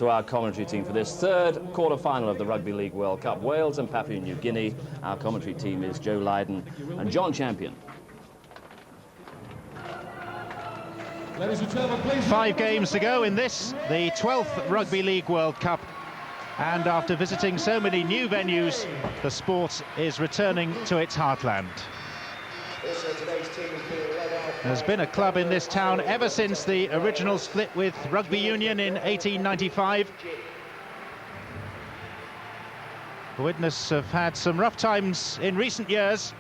to our commentary team for this third quarter-final of the Rugby League World Cup. Wales and Papua New Guinea. Our commentary team is Joe Lydon and John Champion. 5 games to go in this, the 12th Rugby League World Cup. And after visiting so many new venues, the sport is returning to its heartland. There's been a club in this town ever since the original split with Rugby Union in 1895. The Widnes have had some rough times in recent years,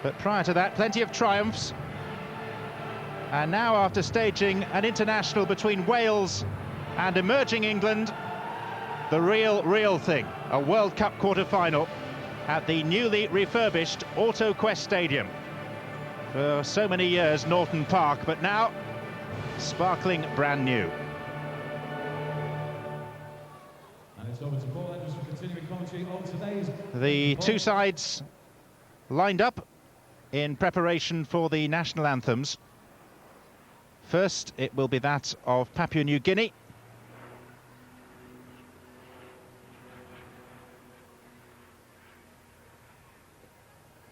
but prior to that, plenty of triumphs. And now, after staging an international between Wales and emerging England, the real thing, a World Cup quarter-final at the newly refurbished AutoQuest Stadium. For so many years, Norton Park, but now sparkling brand new. And it's over to Paul Edwards for continuing commentary on today's... The two sides lined up in preparation for the national anthems. First, it will be that of Papua New Guinea.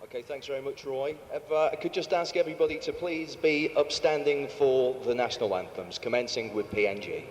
Okay, thanks very much, Roy. If I could just ask everybody to please be upstanding for the national anthems, commencing with PNG.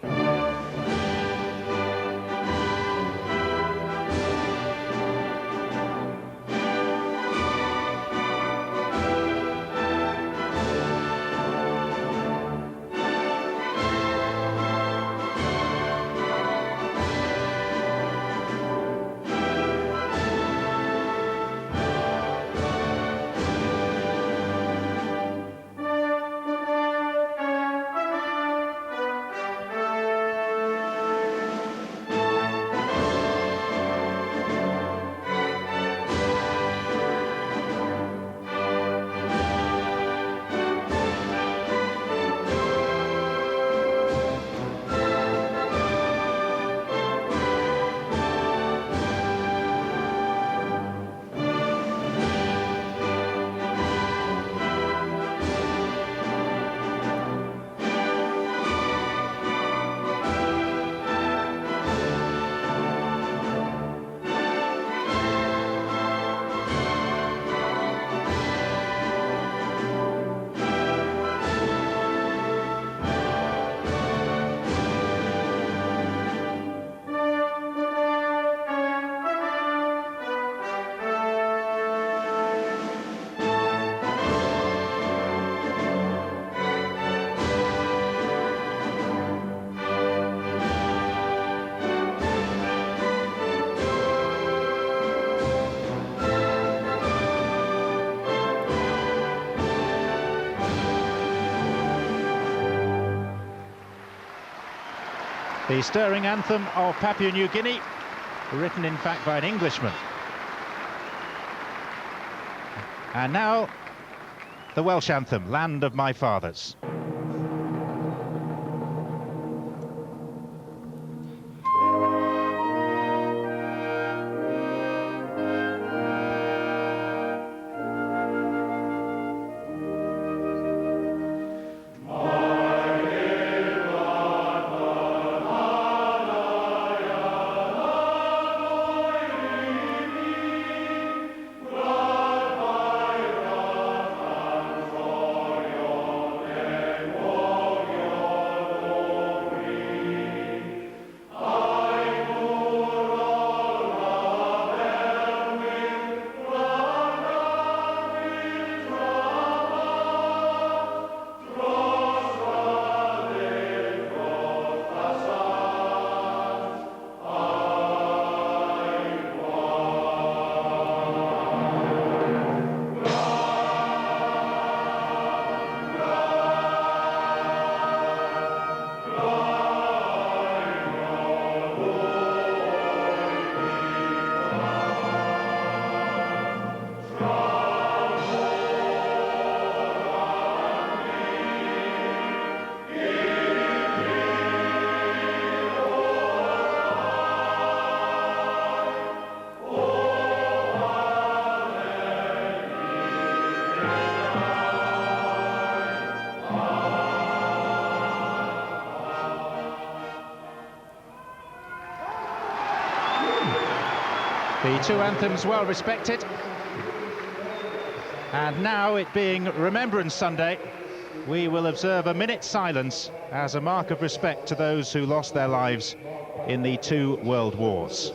The stirring anthem of Papua New Guinea, written in fact by an Englishman. And now, the Welsh anthem, Land of My Fathers. The two anthems well respected. And now, it being Remembrance Sunday, we will observe a minute's silence as a mark of respect to those who lost their lives in the two world wars.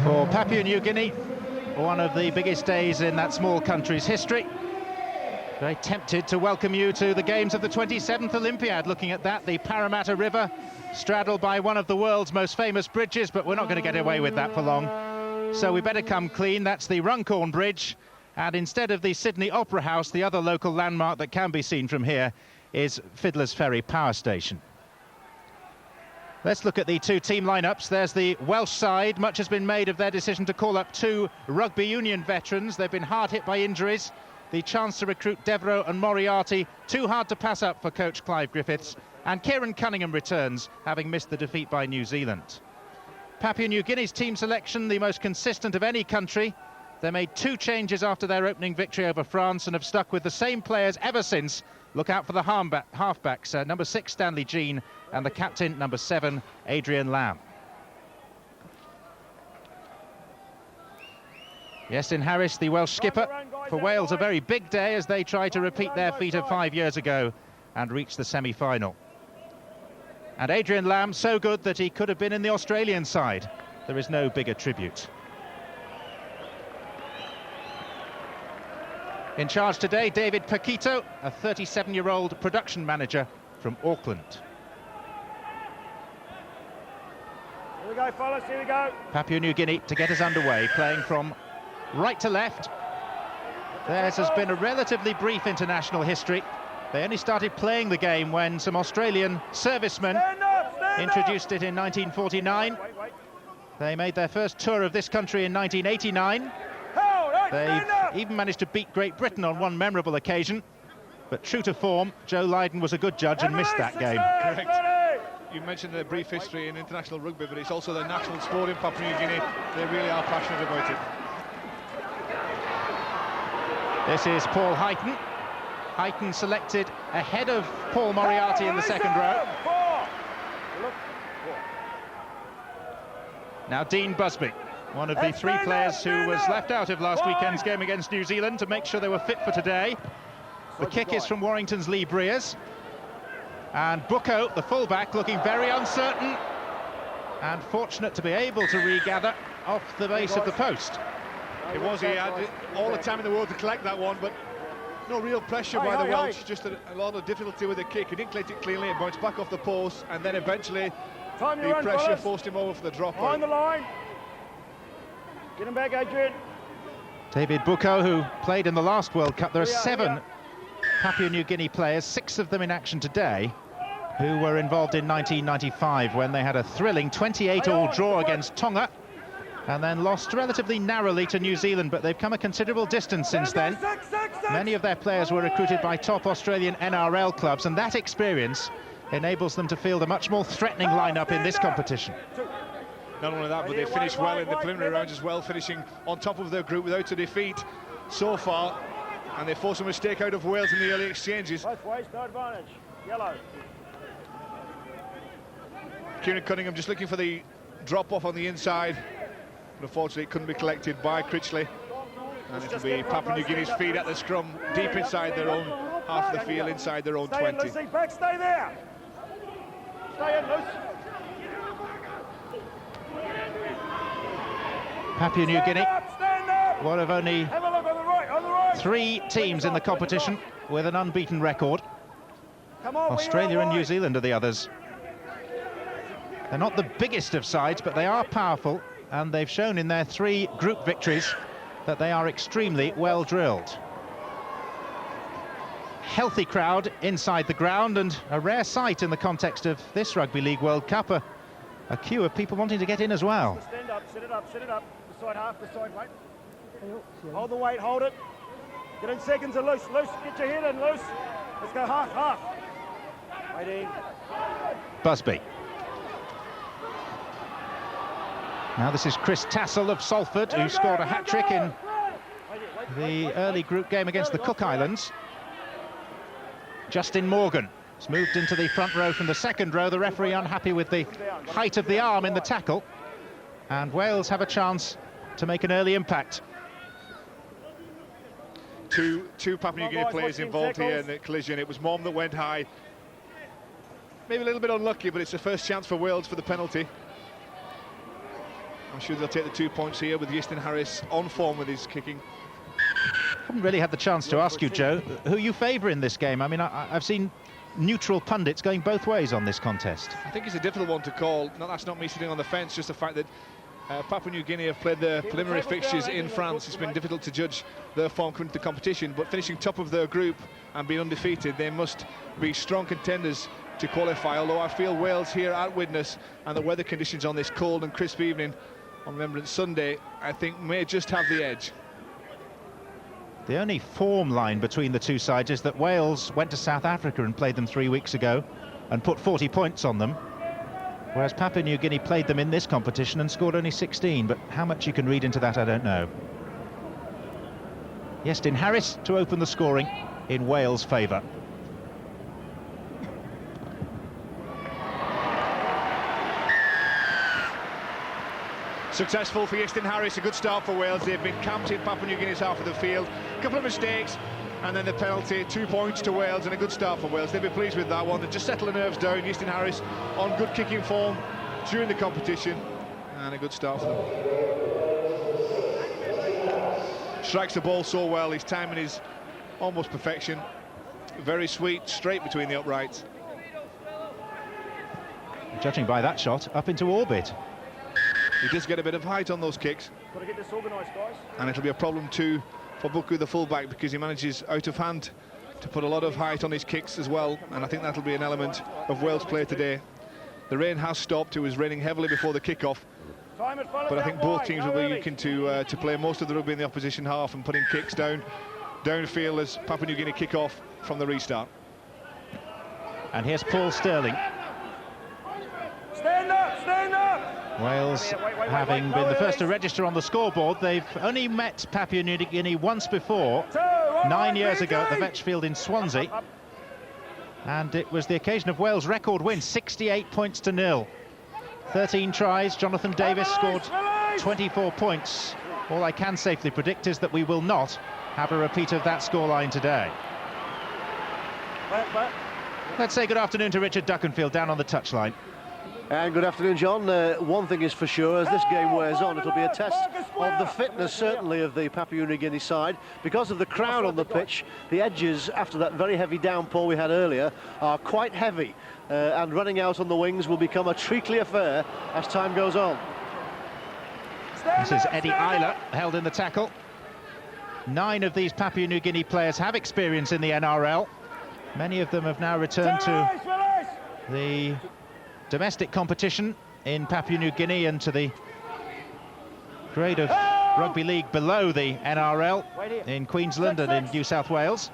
For Papua New Guinea, one of the biggest days in that small country's history. Very tempted to welcome you to the games of the 27th Olympiad. Looking at that, the Parramatta River, straddled by one of the world's most famous bridges, but we're not going to get away with that for long. So we better come clean. That's the Runcorn Bridge. And instead of the Sydney Opera House, the other local landmark that can be seen from here is Fiddler's Ferry Power Station. Let's look at the two team lineups. There's the Welsh side. Much has been made of their decision to call up two rugby union veterans. They've been hard hit by injuries. The chance to recruit Devereux and Moriarty, too hard to pass up for coach Clive Griffiths. And Kieran Cunningham returns, having missed the defeat by New Zealand. Papua New Guinea's team selection, the most consistent of any country. They made two changes after their opening victory over France and have stuck with the same players ever since. Look out for the halfbacks, number 6 Stanley Jean and the captain, number 7 Adrian Lam. Iestyn Harris, the Welsh skipper. For Wales, a very big day as they try to repeat their feat of 5 years ago and reach the semi-final. And Adrian Lam, so good that he could have been in the Australian side. There is no bigger tribute. In charge today, David Paquito, a 37-year-old production manager from Auckland. Here we go, fellas, here we go. Papua New Guinea to get us underway, playing from right to left. Theirs has been a relatively brief international history. They only started playing the game when some Australian servicemen introduced it in 1949. They made their first tour of this country in 1989. They've even managed to beat Great Britain on one memorable occasion. But true to form, Joe Lydon was a good judge and missed that game. Correct. You mentioned the brief history in international rugby, but it's also the national sport in Papua New Guinea. They really are passionate about it. This is Paul Heighton. Heighton selected ahead of Paul Moriarty in the second row. Now Dean Busby, one of the three players who was left out of last weekend's game against New Zealand to make sure they were fit for today. The kick is from Warrington's Lee Breers. And Bucco, the fullback, looking very uncertain and fortunate to be able to regather off the base of the post. It was, he had all the time in the world to collect that one, but no real pressure by the Welsh, just a lot of difficulty with the kick. He didn't collect it cleanly, it bounced back off the post, and then eventually the pressure forced him over for the drop. On the line. Get him back, Adrian. David Bucco, who played in the last World Cup. There are 7 Papua New Guinea players, 6 of them in action today, who were involved in 1995 when they had a thrilling 28-all draw against Tonga and then lost relatively narrowly to New Zealand, but they've come a considerable distance since then. Many of their players were recruited by top Australian NRL clubs, and that experience enables them to field a much more threatening lineup in this competition. Not only that, but they finished well in the preliminary rounds as well, finishing on top of their group without a defeat so far, and they forced a mistake out of Wales in the early exchanges. Both ways, no advantage. Yellow. Kieran Cunningham just looking for the drop-off on the inside, but unfortunately it couldn't be collected by Critchley, and it'll be Papua New Guinea's feed at the scrum, deep inside their own half of the field, inside their own 20. Stay in, back, stay there. Stay in, Luce. Papua New Guinea, Stand up. one of only Have a look on the right, 3 teams in the competition with an unbeaten record. Come on, Australia and New Zealand are the others. They're not the biggest of sides, but they are powerful, and they've shown in their 3 group victories that they are extremely well drilled. Healthy crowd inside the ground, and a rare sight in the context of this Rugby League World Cup, a queue of people wanting to get in as well. Stand up, sit it up, sit it up. The side half, the side weight. Hold the weight, hold it. Get in seconds and loose, loose. Get your head in, loose. Let's go half, half. Waiting. Busby. Now this is Chris Tassell of Salford, who scored a hat-trick in the early group game against the Cook Islands. Justin Morgan has moved into the front row from the second row. The referee unhappy with the height of the arm in the tackle. And Wales have a chance to make an early impact. Two Papua New Guinea players involved here in the collision. It was Mom that went high. Maybe a little bit unlucky, but it's the first chance for Wales for the penalty. I'm sure they'll take the 2 points here with Easton Harris on form with his kicking. Haven't really had the chance to ask you, Joe, who you favour in this game. I mean, I've seen neutral pundits going both ways on this contest. I think it's a difficult one to call. No, that's not me sitting on the fence, just the fact that Papua New Guinea have played their preliminary fixtures in France. It's been difficult to judge their form coming to the competition, but finishing top of their group and being undefeated, they must be strong contenders to qualify, although I feel Wales here at Widnes and the weather conditions on this cold and crisp evening on Remembrance Sunday, I think may just have the edge. The only form line between the two sides is that Wales went to South Africa and played them 3 weeks ago and put 40 points on them, whereas Papua New Guinea played them in this competition and scored only 16, but how much you can read into that, I don't know. Easton Harris to open the scoring in Wales' favour. Successful for Easton Harris, a good start for Wales. They've been camped in Papua New Guinea's half of the field. A couple of mistakes and then the penalty, 2 points to Wales and a good start for Wales. They'll be pleased with that one. They just settle the nerves down. Easton Harris on good kicking form during the competition and a good start for them. Strikes the ball so well, his timing is almost perfection. Very sweet, straight between the uprights. Judging by that shot, up into orbit. He does get a bit of height on those kicks. Got to get this organised, guys. And it'll be a problem too for Buku, the fullback, because he manages out of hand to put a lot of height on his kicks as well, and I think that'll be an element of Wales' play today. The rain has stopped. It was raining heavily before the kick-off, but I think both teams will be looking to play most of the rugby in the opposition half and putting kicks downfield as Papua New Guinea kick off from the restart. And here's Paul Sterling. Stand up, stand up! Wales, having been the first to register on the scoreboard, they've only met Papua New Guinea once before, 9 years ago at the Vetch Field in Swansea. And it was the occasion of Wales' record win, 68 points to 0. 13 tries, Jonathan Davis scored 24 points. All I can safely predict is that we will not have a repeat of that scoreline today. Let's say good afternoon to Richard Duckenfield down on the touchline. And good afternoon, John. One thing is for sure, as this game wears on, it'll be a test of the fitness, certainly, of the Papua New Guinea side. Because of the crowd on the pitch, the edges, after that very heavy downpour we had earlier, are quite heavy. And running out on the wings will become a treacly affair as time goes on. This is Eddie Isla, held in the tackle. 9 of these Papua New Guinea players have experience in the NRL. Many of them have now returned to the domestic competition in Papua New Guinea and to the grade of rugby league below the NRL in Queensland and in New South Wales.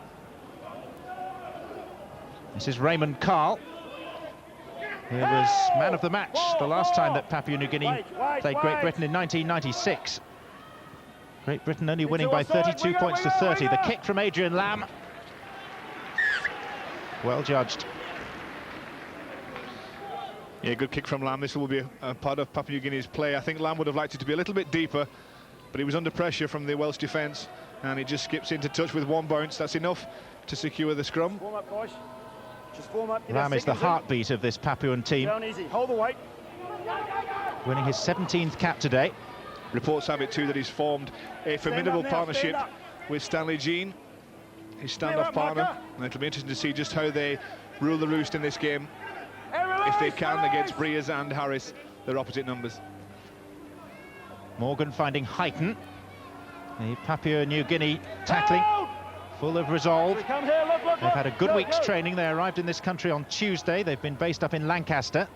This is Raymond Carl, who was man of the match the last time that Papua New Guinea played Great Britain in 1996. Great Britain only winning by 32 points to 30. The kick from Adrian Lam. Well judged. Yeah, good kick from Lam. This will be a part of Papua New Guinea's play. I think Lam would have liked it to be a little bit deeper, but he was under pressure from the Welsh defence, and he just skips into touch with one bounce. That's enough to secure the scrum. Form up, guys. Just form up. Lam is the heartbeat of this Papuan team. Down easy. Hold the weight. Winning his 17th cap today. Reports have it too that he's formed a formidable partnership with Stanley Jean, his stand-off partner, and it'll be interesting to see just how they rule the roost in this game, if they can, against Breers and Harris, their opposite numbers. Morgan finding Heighton. The Papua New Guinea tackling, full of resolve. They've had a good week's training. They arrived in this country on Tuesday. They've been based up in Lancaster.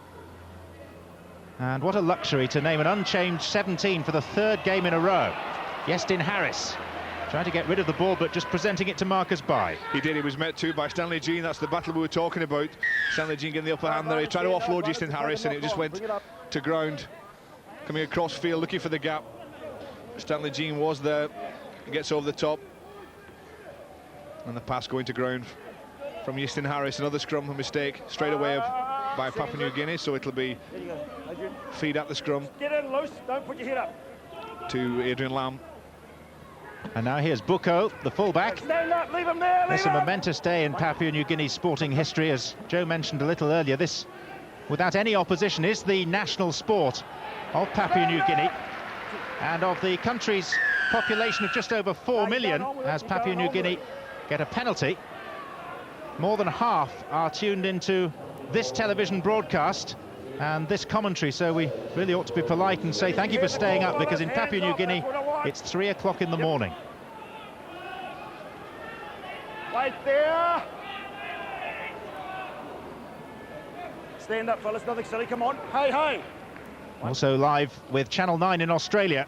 And what a luxury to name an unchanged 17 for the third game in a row. Iestyn Harris trying to get rid of the ball, but just presenting it to Marcus Bai. He did. He was met too by Stanley Jean. That's the battle we were talking about. Stanley Jean getting the upper hand there. He tried to offload Iestyn Harris, and it just went to ground. Coming across field, looking for the gap. Stanley Jean was there. He gets over the top. And the pass going to ground from Iestyn Harris. Another scrum mistake straight away by Papua New Guinea, so it'll be feed at the scrum. Get in loose, don't put your head up. To Adrian Lam. And now here's Buko, the fullback. Stand up, leave him there, It's a momentous day in Papua New Guinea's sporting history. As Joe mentioned a little earlier, this, without any opposition, is the national sport of Papua New Guinea. And of the country's population of just over 4 million, as Papua New Guinea get a penalty, more than half are tuned into this television broadcast and this commentary, so we really ought to be polite and say thank you for staying up, because in Papua New Guinea it's 3 o'clock in the morning. Right there. Stand up, fellas, nothing silly, come on. Hey, hey. Also live with Channel 9 in Australia.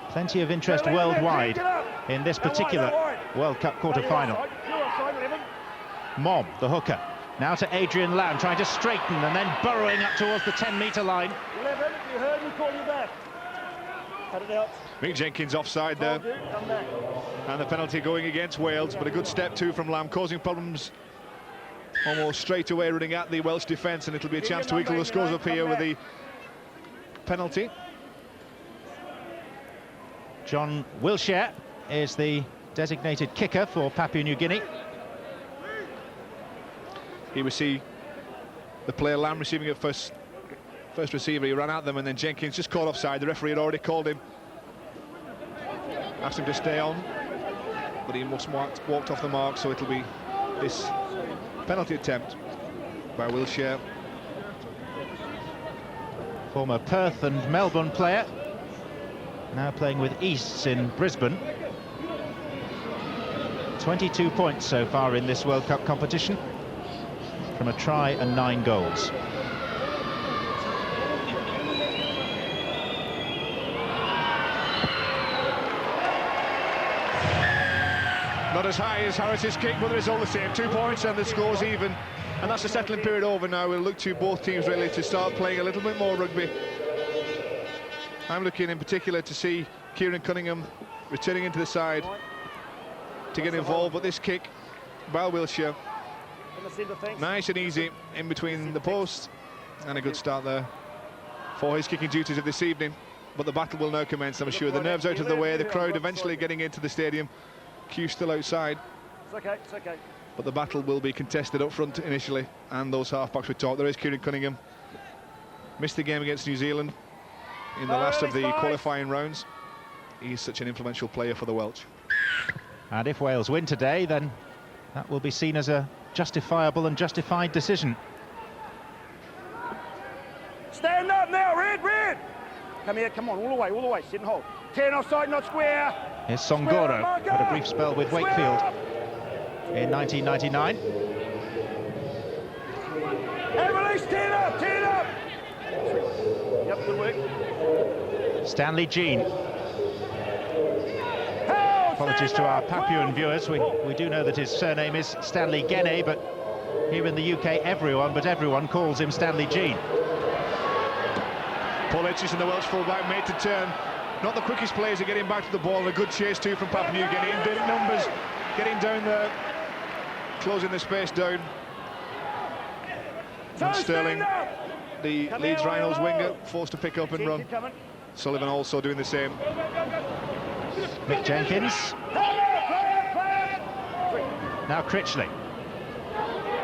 Plenty of interest worldwide in this particular World Cup quarter-final. Mom, the hooker, now to Adrian Lam, trying to straighten and then burrowing up towards the 10-metre line. 11, you heard me call you back. Cut it out. Mick Jenkins offside there. And the penalty going against Wales, but a good step too from Lam, causing problems almost straight away, running at the Welsh defence, and it'll be a chance to equal the scores up here with the penalty. John Wilshere is the designated kicker for Papua New Guinea. Here we see the player Lam receiving it first receiver. He ran at them, and then Jenkins just caught offside. The referee had already called him, asked him to stay on, but he must walked off the mark, so it'll be this penalty attempt by Wilshere. Former Perth and Melbourne player, now playing with Easts in Brisbane. 22 points so far in this World Cup competition, from a try and 9 goals. Not as high as Harris's kick, but it's all the same. 2 points and the score's even. And that's the settling period over now. We'll look to both teams really to start playing a little bit more rugby. I'm looking in particular to see Kieran Cunningham returning into the side to get involved, but this kick by Wilshere, nice and easy in between the posts, and a good start there for his kicking duties of this evening. But the battle will now commence, I'm sure. The nerves out of the way, the crowd eventually getting into the stadium. Q still outside. It's okay, it's okay. But the battle will be contested up front initially, and those half-backs we talked. There is Kieran Cunningham. Missed the game against New Zealand in the last of the qualifying rounds. He's such an influential player for the Welsh. And if Wales win today, then that will be seen as a justifiable and justified decision. Stand up now, Red! Come here, come on, all the way, sit and hold. 10 offside, not square. Here's Songoro, had a brief spell with Wakefield in 1999. And release, 10 up! Yep, good work. Stanley Jean. Apologies to our Papuan viewers, we do know that his surname is Stanley Gene, but here in the UK everyone calls him Stanley Jean. Paul Etchison, the Welsh fullback, made to turn. Not the quickest players are getting back to the ball, and a good chase too from Papua New Guinea. In big numbers, getting down there, closing the space down. And Sterling, the Leeds Rhinos winger, forced to pick up and run. Sullivan also doing the same. Mick Jenkins. Now Critchley,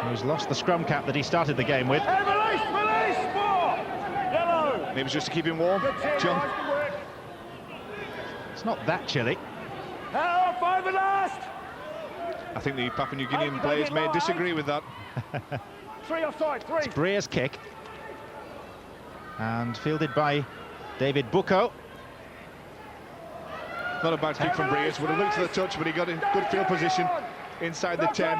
who's lost the scrum cap that he started the game with. Release, yellow. Maybe it's just to keep him warm, John. It's not that chilly. Help, 5 and last. I think the Papua New Guinean players may disagree with that. 3 offside, 3. It's Brea's kick. And fielded by David Bucco. Not a bad kick from Breas. Would have looked to the touch, but he got in good field position inside the 10.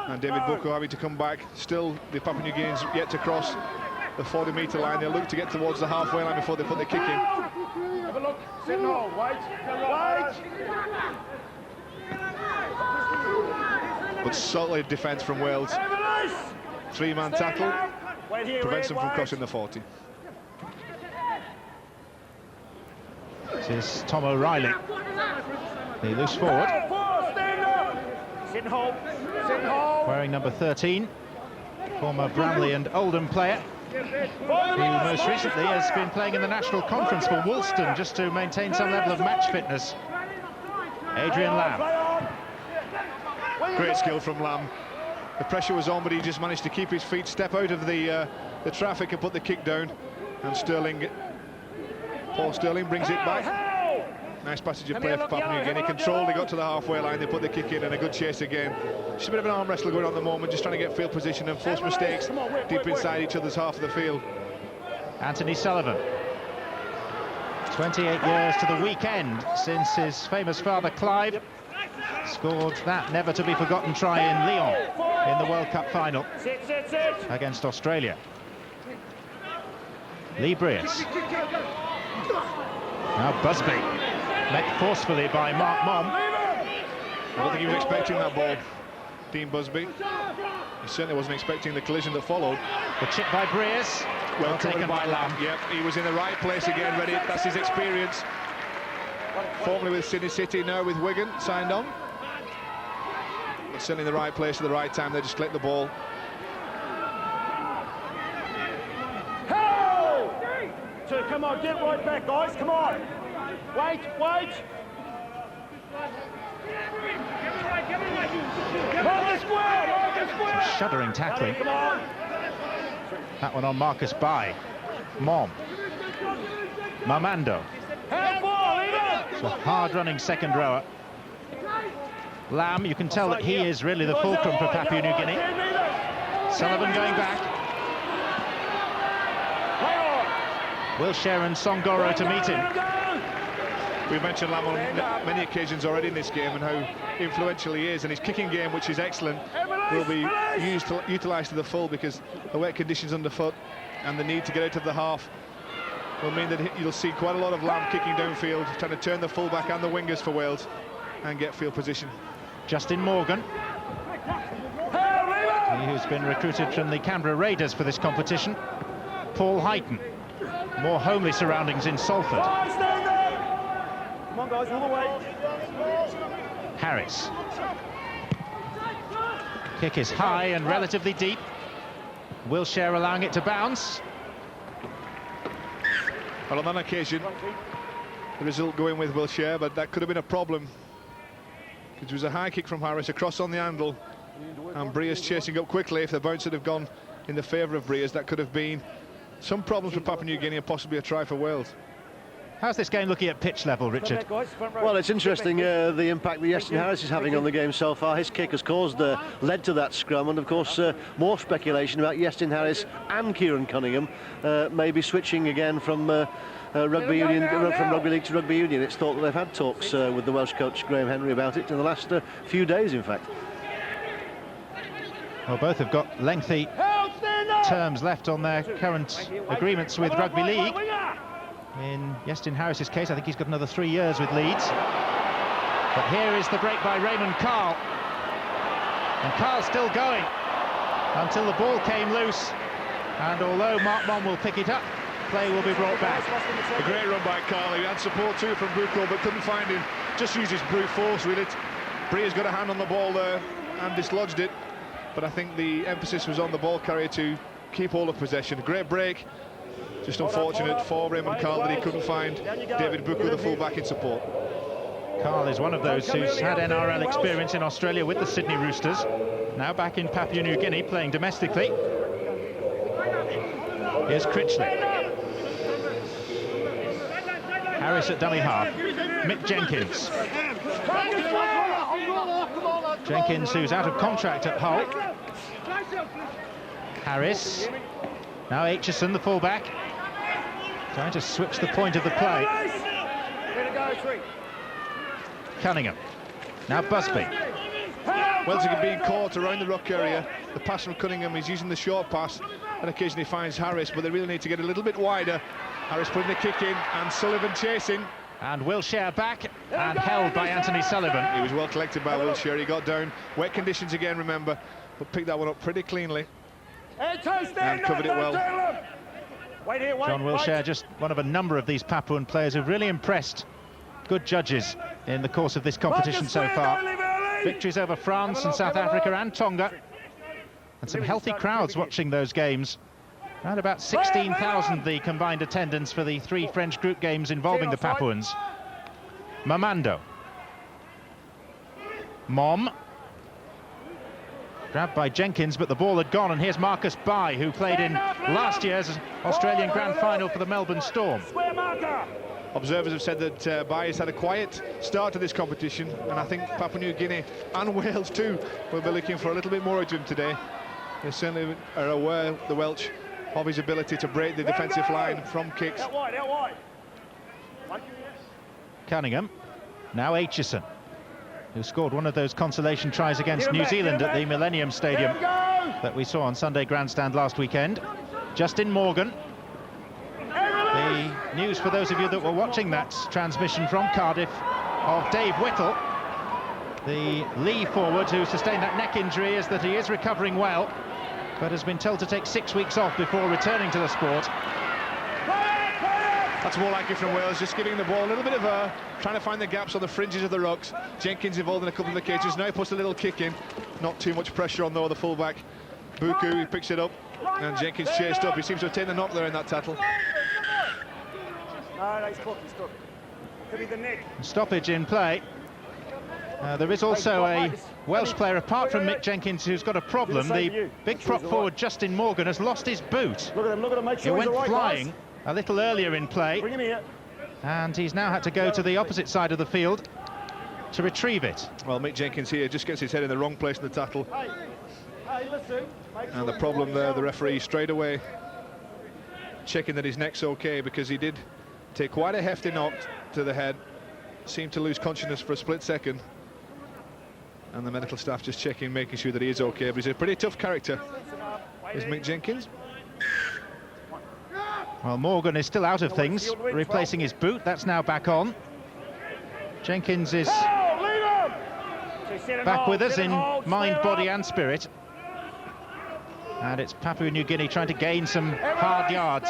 And David Bucco having to come back. Still, the Papua New Guineans yet to cross the 40-metre line. They'll look to get towards the halfway line before they put the kick in. Have a look. Sit and hold. Wait. But solid defence from Wales. 3-man tackle prevents them from crossing the 40. This is Tom O'Reilly, the loose forward, Sit and hold. Sit and hold. wearing number 13, former Bramley and Oldham player, who most recently has been playing in the National Conference for Woolston just to maintain some level of match fitness. Adrian Lamb. Great skill from Lamb. The pressure was on, but he just managed to keep his feet, step out of the traffic and put the kick down. And Paul Sterling brings it back. Nice passage of play for Papua New Guinea. Controlled, they got to the halfway line, they put the kick in, and a good chase again. Just a bit of an arm wrestle going on at the moment, just trying to get field position and force mistakes deep inside each other's half of the field. Anthony Sullivan. 28 years to the weekend since his famous father Clive scored that never-to-be-forgotten try in Lyon in the World Cup final against Australia. Lee Breas. Now Busby, met forcefully by Mark Mom. I don't think he was expecting that ball, Dean Busby. He certainly wasn't expecting the collision that followed. The chip by Breas, well taken by Lamb. Yep, he was in the right place again, ready. That's his experience. Formerly with Sydney City, now with Wigan, signed on. But certainly in the right place at the right time, they just clipped the ball. So come on, get right back, guys. Come on. Wait. Shuddering tackling. That one on Marcus Bai. Mom. Mamando. It's a hard-running second rower. Lamb, you can tell that he is really the fulcrum for Papua New Guinea. Sullivan going back. Wilshere and Songoro to meet him. We've mentioned Lamb on many occasions already in this game and how influential he is, and his kicking game, which is excellent, will be utilised to the full, because the wet conditions underfoot and the need to get out of the half will mean that you'll see quite a lot of Lamb kicking downfield, trying to turn the fullback and the wingers for Wales and get field position. Justin Morgan, he who's been recruited from the Canberra Raiders for this competition. Paul Heighton. More homely surroundings in Salford. Come on, guys, all the way. Harris. Kick is high and relatively deep. Wilshere allowing it to bounce. Well, on that occasion, the result going with Wilshere, but that could have been a problem. It was a high kick from Harris across on the handle, and Breas chasing up quickly. If the bounce had have gone in the favour of Breas, that could have been some problems for Papua New Guinea and possibly a try for Wales. How's this game looking at pitch level, Richard? Well, it's interesting the impact that Iestyn Harris is having on the game so far. His kick has led to that scrum, and of course more speculation about Iestyn Harris and Kieran Cunningham maybe switching again from rugby union, from rugby league to rugby union. It's thought that they've had talks with the Welsh coach Graham Henry about it in the last few days, in fact. Well, both have got lengthy terms left on their current agreements with rugby league. In Iestyn Harris's case, I think he's got another 3 years with Leeds. But here is the break by Raymond Carl. And Carl's still going until the ball came loose. And although Mark Mom will pick it up, play will be brought back. A great run by Carl. He had support too from Bucco, but couldn't find him. Just used his brute force with it. Brea's got a hand on the ball there and dislodged it. But I think the emphasis was on the ball carrier to keep all of possession. Great break. Just unfortunate for Raymond Carl that he couldn't find David Bucco, the full-back, in support. Carl is one of those who's had NRL experience in Australia with the Sydney Roosters. Now back in Papua New Guinea, playing domestically. Here's Critchley. Harris at dummy half. Mick Jenkins. Jenkins, who's out of contract at Hull. Harris. Now Aitchison, the fullback, trying to switch the point of the play. Cunningham. Now Busby. Wales are being caught around the ruck area. The pass from Cunningham, he's using the short pass and occasionally finds Harris, but they really need to get a little bit wider. Harris putting the kick in and Sullivan chasing. And Wilshere back and held by Anthony Sullivan. He was well collected by Wilshere. He got down. Wet conditions again, remember, but picked that one up pretty cleanly and covered it well. John Wilshere, just one of a number of these Papuan players who've really impressed good judges in the course of this competition so far. Victories over France and South Africa and Tonga, and some healthy crowds watching those games. Around about 16,000 the combined attendance for the 3 French group games involving the Papuans. Mamando. Mom. Grabbed by Jenkins, but the ball had gone, and here's Marcus Bai, who played in last year's Australian Grand Final for the Melbourne Storm. Observers have said that Bai has had a quiet start to this competition, and I think Papua New Guinea and Wales too will be looking for a little bit more out of him today. They certainly are aware, the Welsh, of his ability to break the defensive line from kicks. Cunningham. Now Aitchison, who scored one of those consolation tries against New Zealand at the Millennium Stadium that we saw on Sunday Grandstand last weekend. Justin Morgan. The news for those of you that were watching that transmission from Cardiff of Dave Whittle, the Lee forward who sustained that neck injury, is that he is recovering well, but has been told to take 6 weeks off before returning to the sport. That's more like it from Wales, just giving the ball a little bit of air, trying to find the gaps on the fringes of the rucks. Jenkins involved in a couple of occasions, now he puts a little kick in. Not too much pressure on though, the fullback. Buku, he picks it up, and Jenkins chased up. He seems to have taken the knock there in that tackle. No, he's cooked. Could be the neck. Stoppage in play. There is also a Welsh player apart from Mick Jenkins who's got a problem. The big prop forward Justin Morgan has lost his boot. Look at him, make sure he went right, flying guys. A little earlier in play, Bring him here. and he's now had to go to the opposite side of the field to retrieve it. Well, Mick Jenkins here just gets his head in the wrong place in the tackle. Hey, listen. And the problem there, the referee straight away checking that his neck's okay, because he did take quite a hefty knock to the head, seemed to lose consciousness for a split second, and the medical staff just checking, making sure that he is okay. But he's a pretty tough character, is Mick Jenkins. Well, Morgan is still out of things, replacing his boot. That's now back on. Jenkins is back with us in mind, body and spirit. And it's Papua New Guinea trying to gain some hard yards.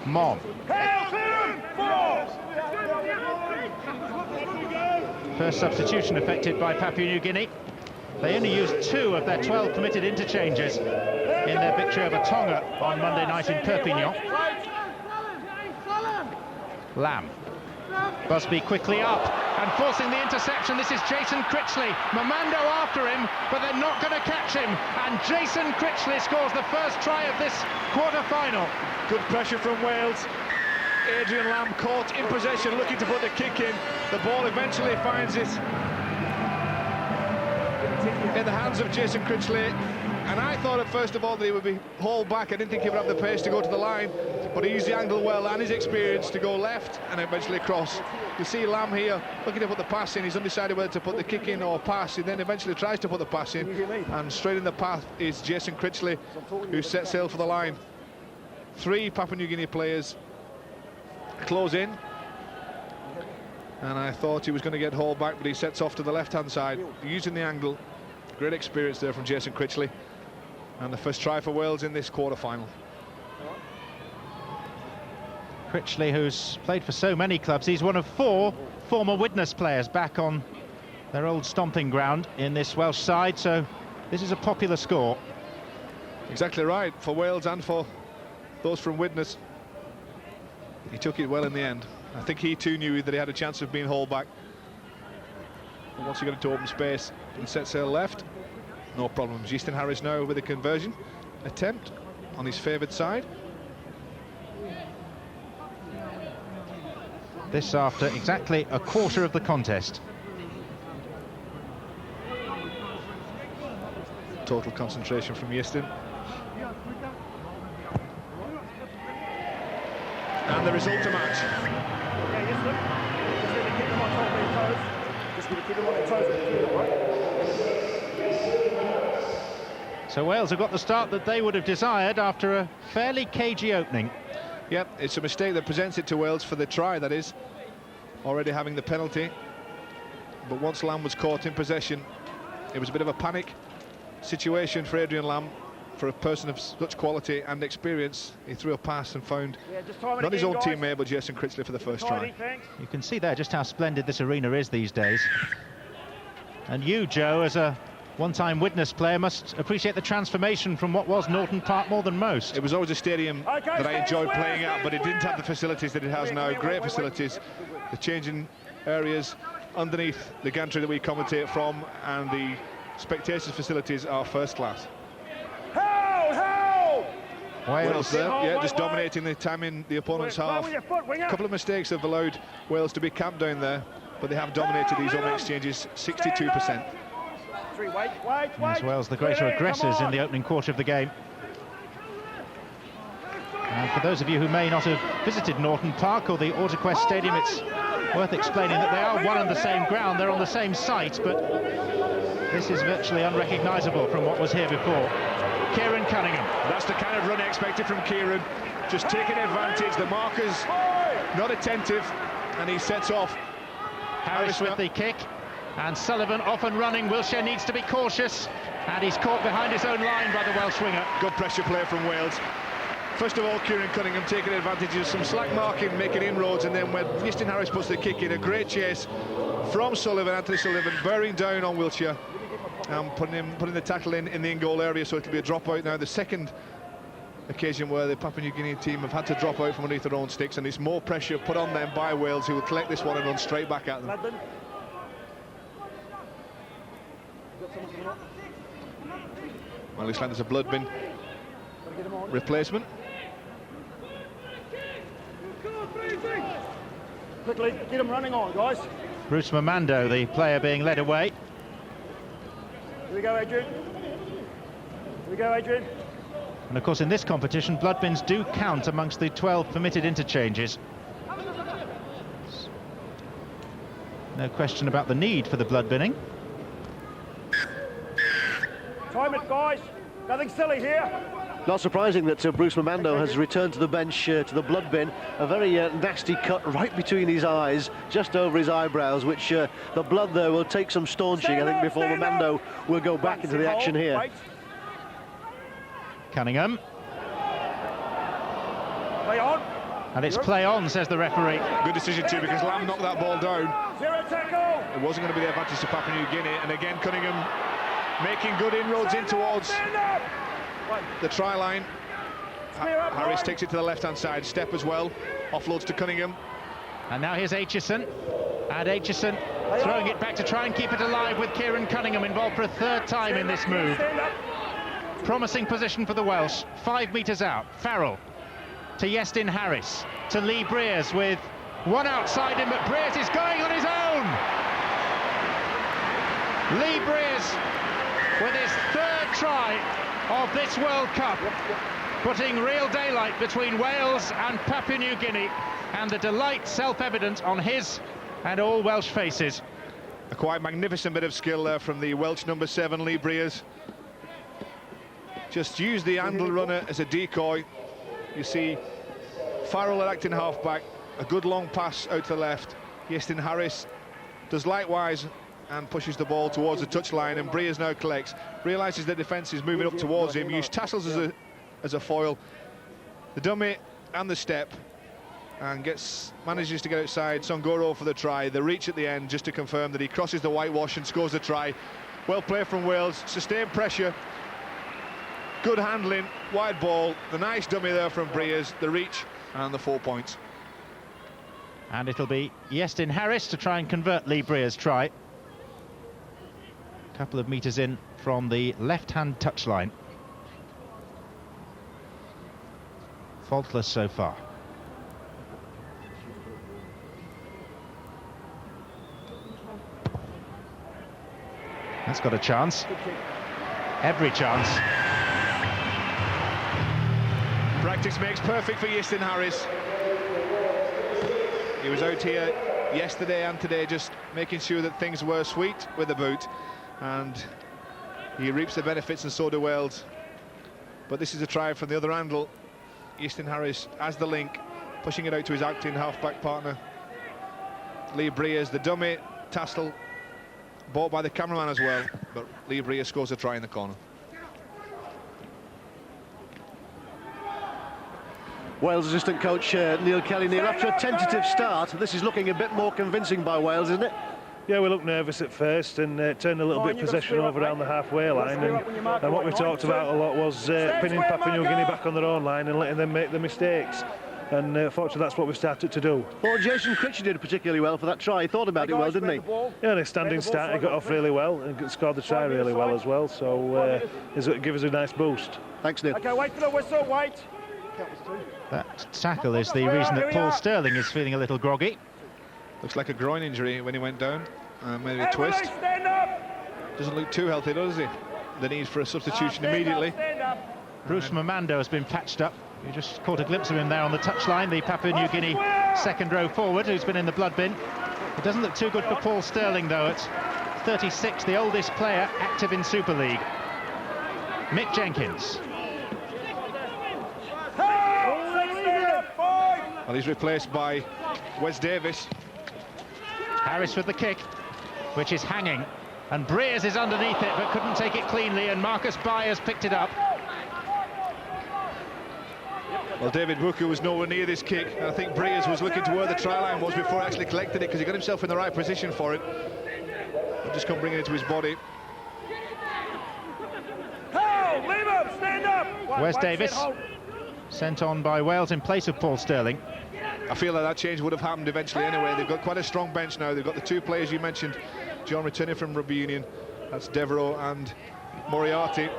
Mom. First substitution effected by Papua New Guinea. They only used 2 of their 12 permitted interchanges in their victory over Tonga on Monday night in Perpignan. Lamb. Busby quickly up and forcing the interception. This is Jason Critchley. Mamando after him, but they're not going to catch him. And Jason Critchley scores the first try of this quarter-final. Good pressure from Wales. Adrian Lamb caught in possession, looking to put the kick in. The ball eventually finds it in the hands of Jason Critchley, and I thought at first of all that he would be hauled back. I didn't think he would have the pace to go to the line, but he used the angle well and his experience to go left and eventually across. You see Lamb here looking to put the pass in. He's undecided whether to put the kick in or pass. He then eventually tries to put the pass in, and straight in the path is Jason Critchley, who set sail for the line. 3 Papua New Guinea players close in, and I thought he was going to get hauled back, but he sets off to the left-hand side using the angle. Great experience there from Jason Critchley, and the first try for Wales in this quarter-final. Critchley, who's played for so many clubs, he's one of 4 former Widnes players back on their old stomping ground in this Welsh side, so this is a popular score. Exactly right, for Wales and for those from Widnes. He took it well in the end. I think he too knew that he had a chance of being hauled back. And once he got into open space and set sail left, no problems. Justin Harris now with a conversion attempt on his favoured side. This after exactly a quarter of the contest. Total concentration from Iestyn. And the result to match. Yeah, Iestyn. Just going to keep them on top of their toes. Just going to keep them on their toes with the field, right? So Wales have got the start that they would have desired after a fairly cagey opening. Yep, it's a mistake that presents it to Wales for the try, that is. Already having the penalty. But once Lamb was caught in possession, it was a bit of a panic situation for Adrian Lamb. For a person of such quality and experience, he threw a pass and found not his own teammate, but Jason Critchley for the first try. You can see there just how splendid this arena is these days. And you, Joe, as a one-time witness player, must appreciate the transformation from what was Norton Park more than most. It was always a stadium that I enjoyed playing at, but it didn't have the facilities that it has now. Great facilities, the changing areas underneath the gantry that we commentate from, and the spectators' facilities are first class. Wales there, yeah, just dominating the time in the opponent's half. A couple of mistakes have allowed Wales to be camped down there, but they have dominated these opening exchanges, 62%. As Wales the greater aggressors in the opening quarter of the game. And for those of you who may not have visited Norton Park or the AutoQuest Stadium, it's worth explaining that they are one and the same ground, they're on the same site, but this is virtually unrecognisable from what was here before. Kieran Cunningham. That's the kind of run expected from Kieran, just taking advantage. The marker's not attentive, and he sets off. Harris with the kick, and Sullivan off and running. Wilshere needs to be cautious, and he's caught behind his own line by the Welsh winger. Good pressure play from Wales. First of all, Kieran Cunningham taking advantage of some slack marking, making inroads, and then when Iestyn Harris puts the kick in, a great chase from Sullivan, Anthony Sullivan, bearing down on Wilshere and putting the tackle in the in-goal area, so it'll be a dropout now. The second occasion where the Papua New Guinea team have had to drop out from underneath their own sticks, and it's more pressure put on them by Wales, who will collect this one and run straight back at them. Well, looks like there's a blood bin replacement. Quickly, get them running on, guys. Bruce Mamando, the player being led away. Here we go, Adrian. Here we go, Adrian. And of course, in this competition, blood bins do count amongst the 12 permitted interchanges. No question about the need for the blood binning. Time it, guys. Nothing silly here. Not surprising that Bruce Mamando has returned to the bench, to the blood bin. A very nasty cut right between his eyes, just over his eyebrows, which the blood there will take some staunching, I think, before Mamando will go back into the action here. Wait. Cunningham. Play on. And it's play on, says the referee. Good decision too, because Lamb knocked that ball down. Zero tackle. It wasn't going to be the advantage to Papua New Guinea, and again Cunningham making good inroads in towards the try line. Harris takes it to the left-hand side, step as well, offloads to Cunningham. And now here's Aitchison, and Aitchison throwing it back to try and keep it alive, with Kieran Cunningham involved for a third time in this move. Promising position for the Welsh, 5 metres out. Farrell to Iestyn Harris, to Lee Briers with one outside him, but Briers is going on his own. Lee Briers with his third try of this World Cup, putting real daylight between Wales and Papua New Guinea, and the delight self-evident on his and all Welsh faces. A quite magnificent bit of skill there from the Welsh number 7, Lee Briers. Just use the handle runner as a decoy. You see Farrell at acting halfback, a good long pass out to the left. Iestyn Harris does likewise and pushes the ball towards the touchline, and Briers now collects, realises the defence is moving up towards him, used tassels as a foil, the dummy and the step, and manages to get outside Songoro for the try. The reach at the end just to confirm that he crosses the whitewash and scores the try. Well played from Wales, sustained pressure, good handling, wide ball, the nice dummy there from Briers, the reach and the 4 points. And it'll be Iestyn Harris to try and convert Lee Briers' try. A couple of metres in from the left-hand touchline. Faultless so far. That's got a chance. Every chance. Practice makes perfect for Iestyn Harris. He was out here yesterday and today just making sure that things were sweet with the boot, and he reaps the benefits, and so do Wales. But this is a try from the other angle. Iestyn Harris as the link, pushing it out to his acting half-back partner Lee Briers, the dummy. Tassel bought by the cameraman as well, but Lee Briers scores a try in the corner. Wales assistant coach Neil Kelly. Neil, after a tentative start, this is looking a bit more convincing by Wales, isn't it? Yeah, we looked nervous at first and turned a little bit possession over around the halfway line, and what we talked about a lot was pinning Papua New Guinea back on their own line and letting them make the mistakes. And fortunately, that's what we started to do. Well, Jason Critchley did particularly well for that try. He thought about it well, didn't he? Yeah, a standing start. He got off really well and scored the try really well as well. So it gave us a nice boost. Thanks, Neil. Okay, wait for the whistle. Wait. That tackle is the reason that Paul Sterling is feeling a little groggy. Looks like a groin injury when he went down. Maybe a twist. Doesn't look too healthy, does he? The need for a substitution immediately. Bruce Mamando has been patched up. You just caught a glimpse of him there on the touchline, the Papua New Guinea second row forward who's been in the blood bin. It doesn't look too good for Paul Sterling though at 36, the oldest player active in Super League. Mick Jenkins. Well, he's replaced by Wes Davis. Harris with the kick, which is hanging, and Briers is underneath it but couldn't take it cleanly, and Marcus Byers picked it up. Well, David Buku was nowhere near this kick, and I think Briers was looking to where the try line was before he actually collected it, because he got himself in the right position for it. But just couldn't bring it to his body. Leave him, stand up. Wes Davis sent on by Wales in place of Paul Sterling. I feel that change would have happened eventually anyway. They've got quite a strong bench now. They've got the two players you mentioned, John returning from Rugby Union. That's Devereux and Moriarty.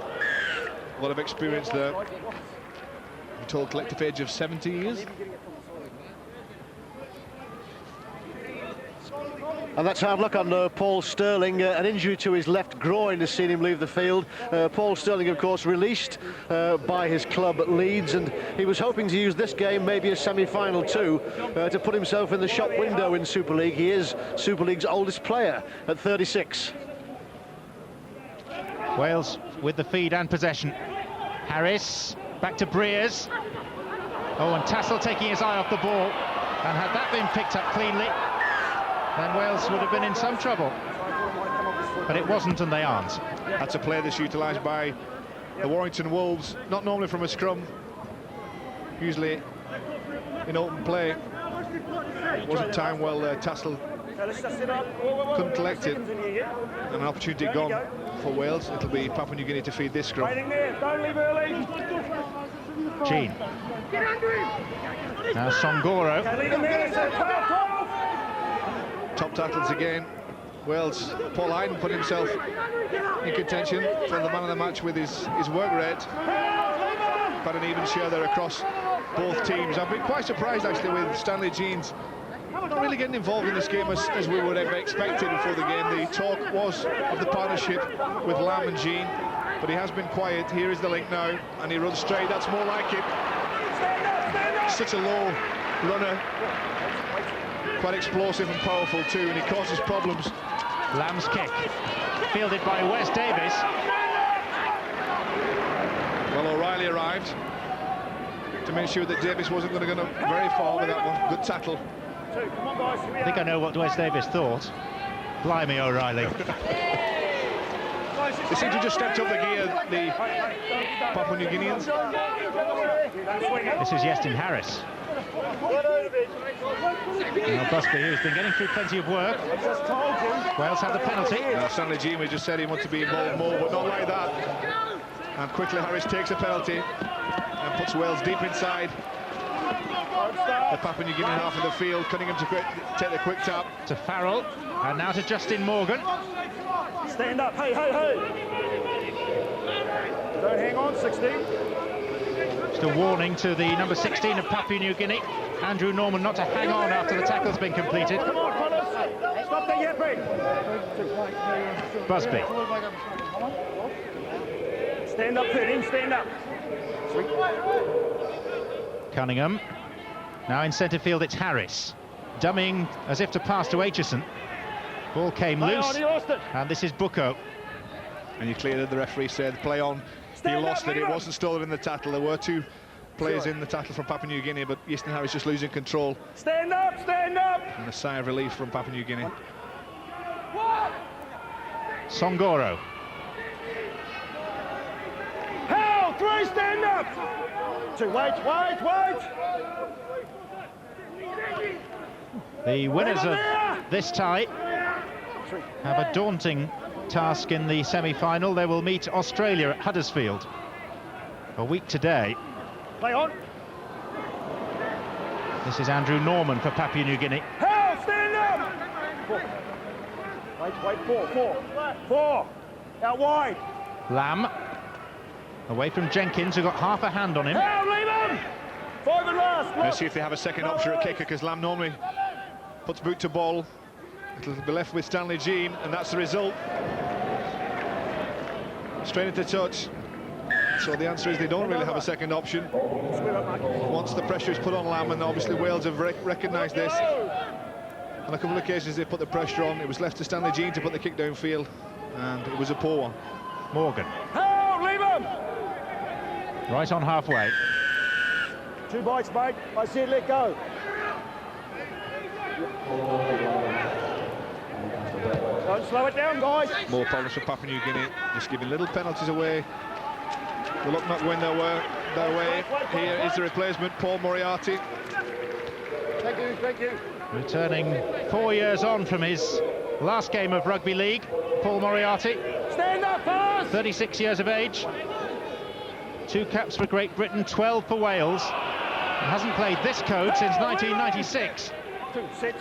A lot of experience there. I'm told collective age of 70 years. And that's hard luck on Paul Sterling. An injury to his left groin has seen him leave the field. Paul Sterling, of course, released by his club at Leeds, and he was hoping to use this game, maybe a semi-final too, to put himself in the shop window in Super League. He is Super League's oldest player at 36. Wales with the feed and possession. Harris back to Briers. Oh, and Tassel taking his eye off the ball, and had that been picked up cleanly, then Wales would have been in some trouble. But it wasn't, and they aren't. That's a play that's utilised by the Warrington Wolves, not normally from a scrum, usually in open play. It wasn't timed well there. Tassel couldn't collect it, and an opportunity gone for Wales. It'll be Papua New Guinea to feed this scrum. Don't leave early. Gene. Now Songoro. Top tackles again. Wales, Paul Hayden put himself in contention for the man of the match with his work rate. Quite an even share there across both teams. I've been quite surprised actually with Stanley Jeans not really getting involved in this game as we would have expected before the game. The talk was of the partnership with Lamb and Jean, but he has been quiet. Here is the link now, and he runs straight. That's more like it. Such a low runner, quite explosive and powerful too, and he causes problems. Lamb's kick, fielded by Wes Davis. Well, O'Reilly arrived to make sure that Davis wasn't going to go very far with that one. Good tackle. I think I know what Wes Davis thought. Blimey, O'Reilly. They seem to just stepped up the gear, the Papua New Guineans. This is Iestyn Harris. Now Busby, who's been getting through plenty of work. Wales had the penalty. Stanley Jean just said he wanted to be involved more, but not like that. And quickly Harris takes a penalty and puts Wales deep inside the Papua New Guinea half of the field. Cunningham to take the quick tap. To Farrell, and now to Justin Morgan. Stand up, hey, hey, hey. Don't hang on, 16. Just a warning to the number 16 of Papua New Guinea. Andrew Norman not to hang on after the tackle's been completed. Come on, fellas. Stop the yipping. Busby. Stand up, Fitting, stand up. Cunningham. Now in centre field, it's Harris. Dummying as if to pass to Aitchison. Ball came loose, and this is Bucco. And you cleared it, the referee said, play on. He lost it, it wasn't stolen in the tackle. There were two players in the tackle from Papua New Guinea, but Easton Harris just losing control. Stand up, stand up. And a sigh of relief from Papua New Guinea. Songoro. Hell, 3, stand up. 2, wait. The winners of this tie have a daunting task in the semi-final. They will meet Australia at Huddersfield a week today. Play on. This is Andrew Norman for Papua New Guinea. Hell, stand up. 4. Wait, 4. Out wide. Lamb. Away from Jenkins, who got half a hand on him. Hell, leave him. 5 and last. Let's see if they have a second option at kicker, because Lamb normally puts boot to ball. It'll be left with Stanley Jean, and that's the result. Straight into touch. So the answer is they don't really have a second option. Once the pressure is put on Lamb, and obviously Wales have recognised this. On a couple of occasions they put the pressure on. It was left to Stanley Jean to put the kick downfield, and it was a poor one. Morgan. Hell, leave him. Right on halfway. 2 bites, mate. I said let go. Don't slow it down, guys. More problems for Papua New Guinea, just giving little penalties away. The luck not going their way. Here is the replacement, Paul Moriarty. Thank you. Returning 4 years on from his last game of rugby league, Paul Moriarty. Stand up, fellas. 36 years of age. 2 caps for Great Britain, 12 for Wales. He hasn't played this code since 1996. 2, sit.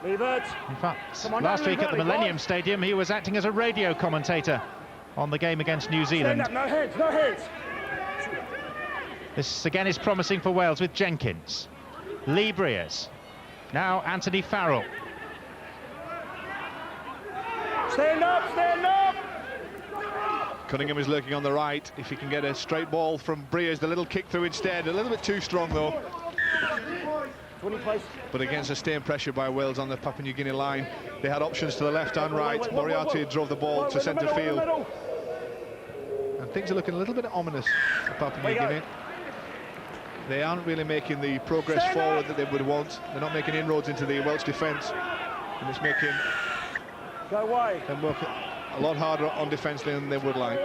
Leave it. In fact, last week at the Millennium Stadium, he was acting as a radio commentator on the game against New Zealand. Stand up, no heads. This again is promising for Wales with Jenkins. Lee Briers. Now Anthony Farrell. Stand up. Cunningham is lurking on the right. If he can get a straight ball from Briers, the little kick through instead. A little bit too strong though. 20 place. But against sustained pressure by Wales on the Papua New Guinea line, they had options to the left and right. Moriarty drove the ball to centre field. And things are looking a little bit ominous for Papua New Guinea. They aren't really making the progress forward that they would want. They're not making inroads into the Welsh defence. And it's making them work a lot harder on defence than they would like.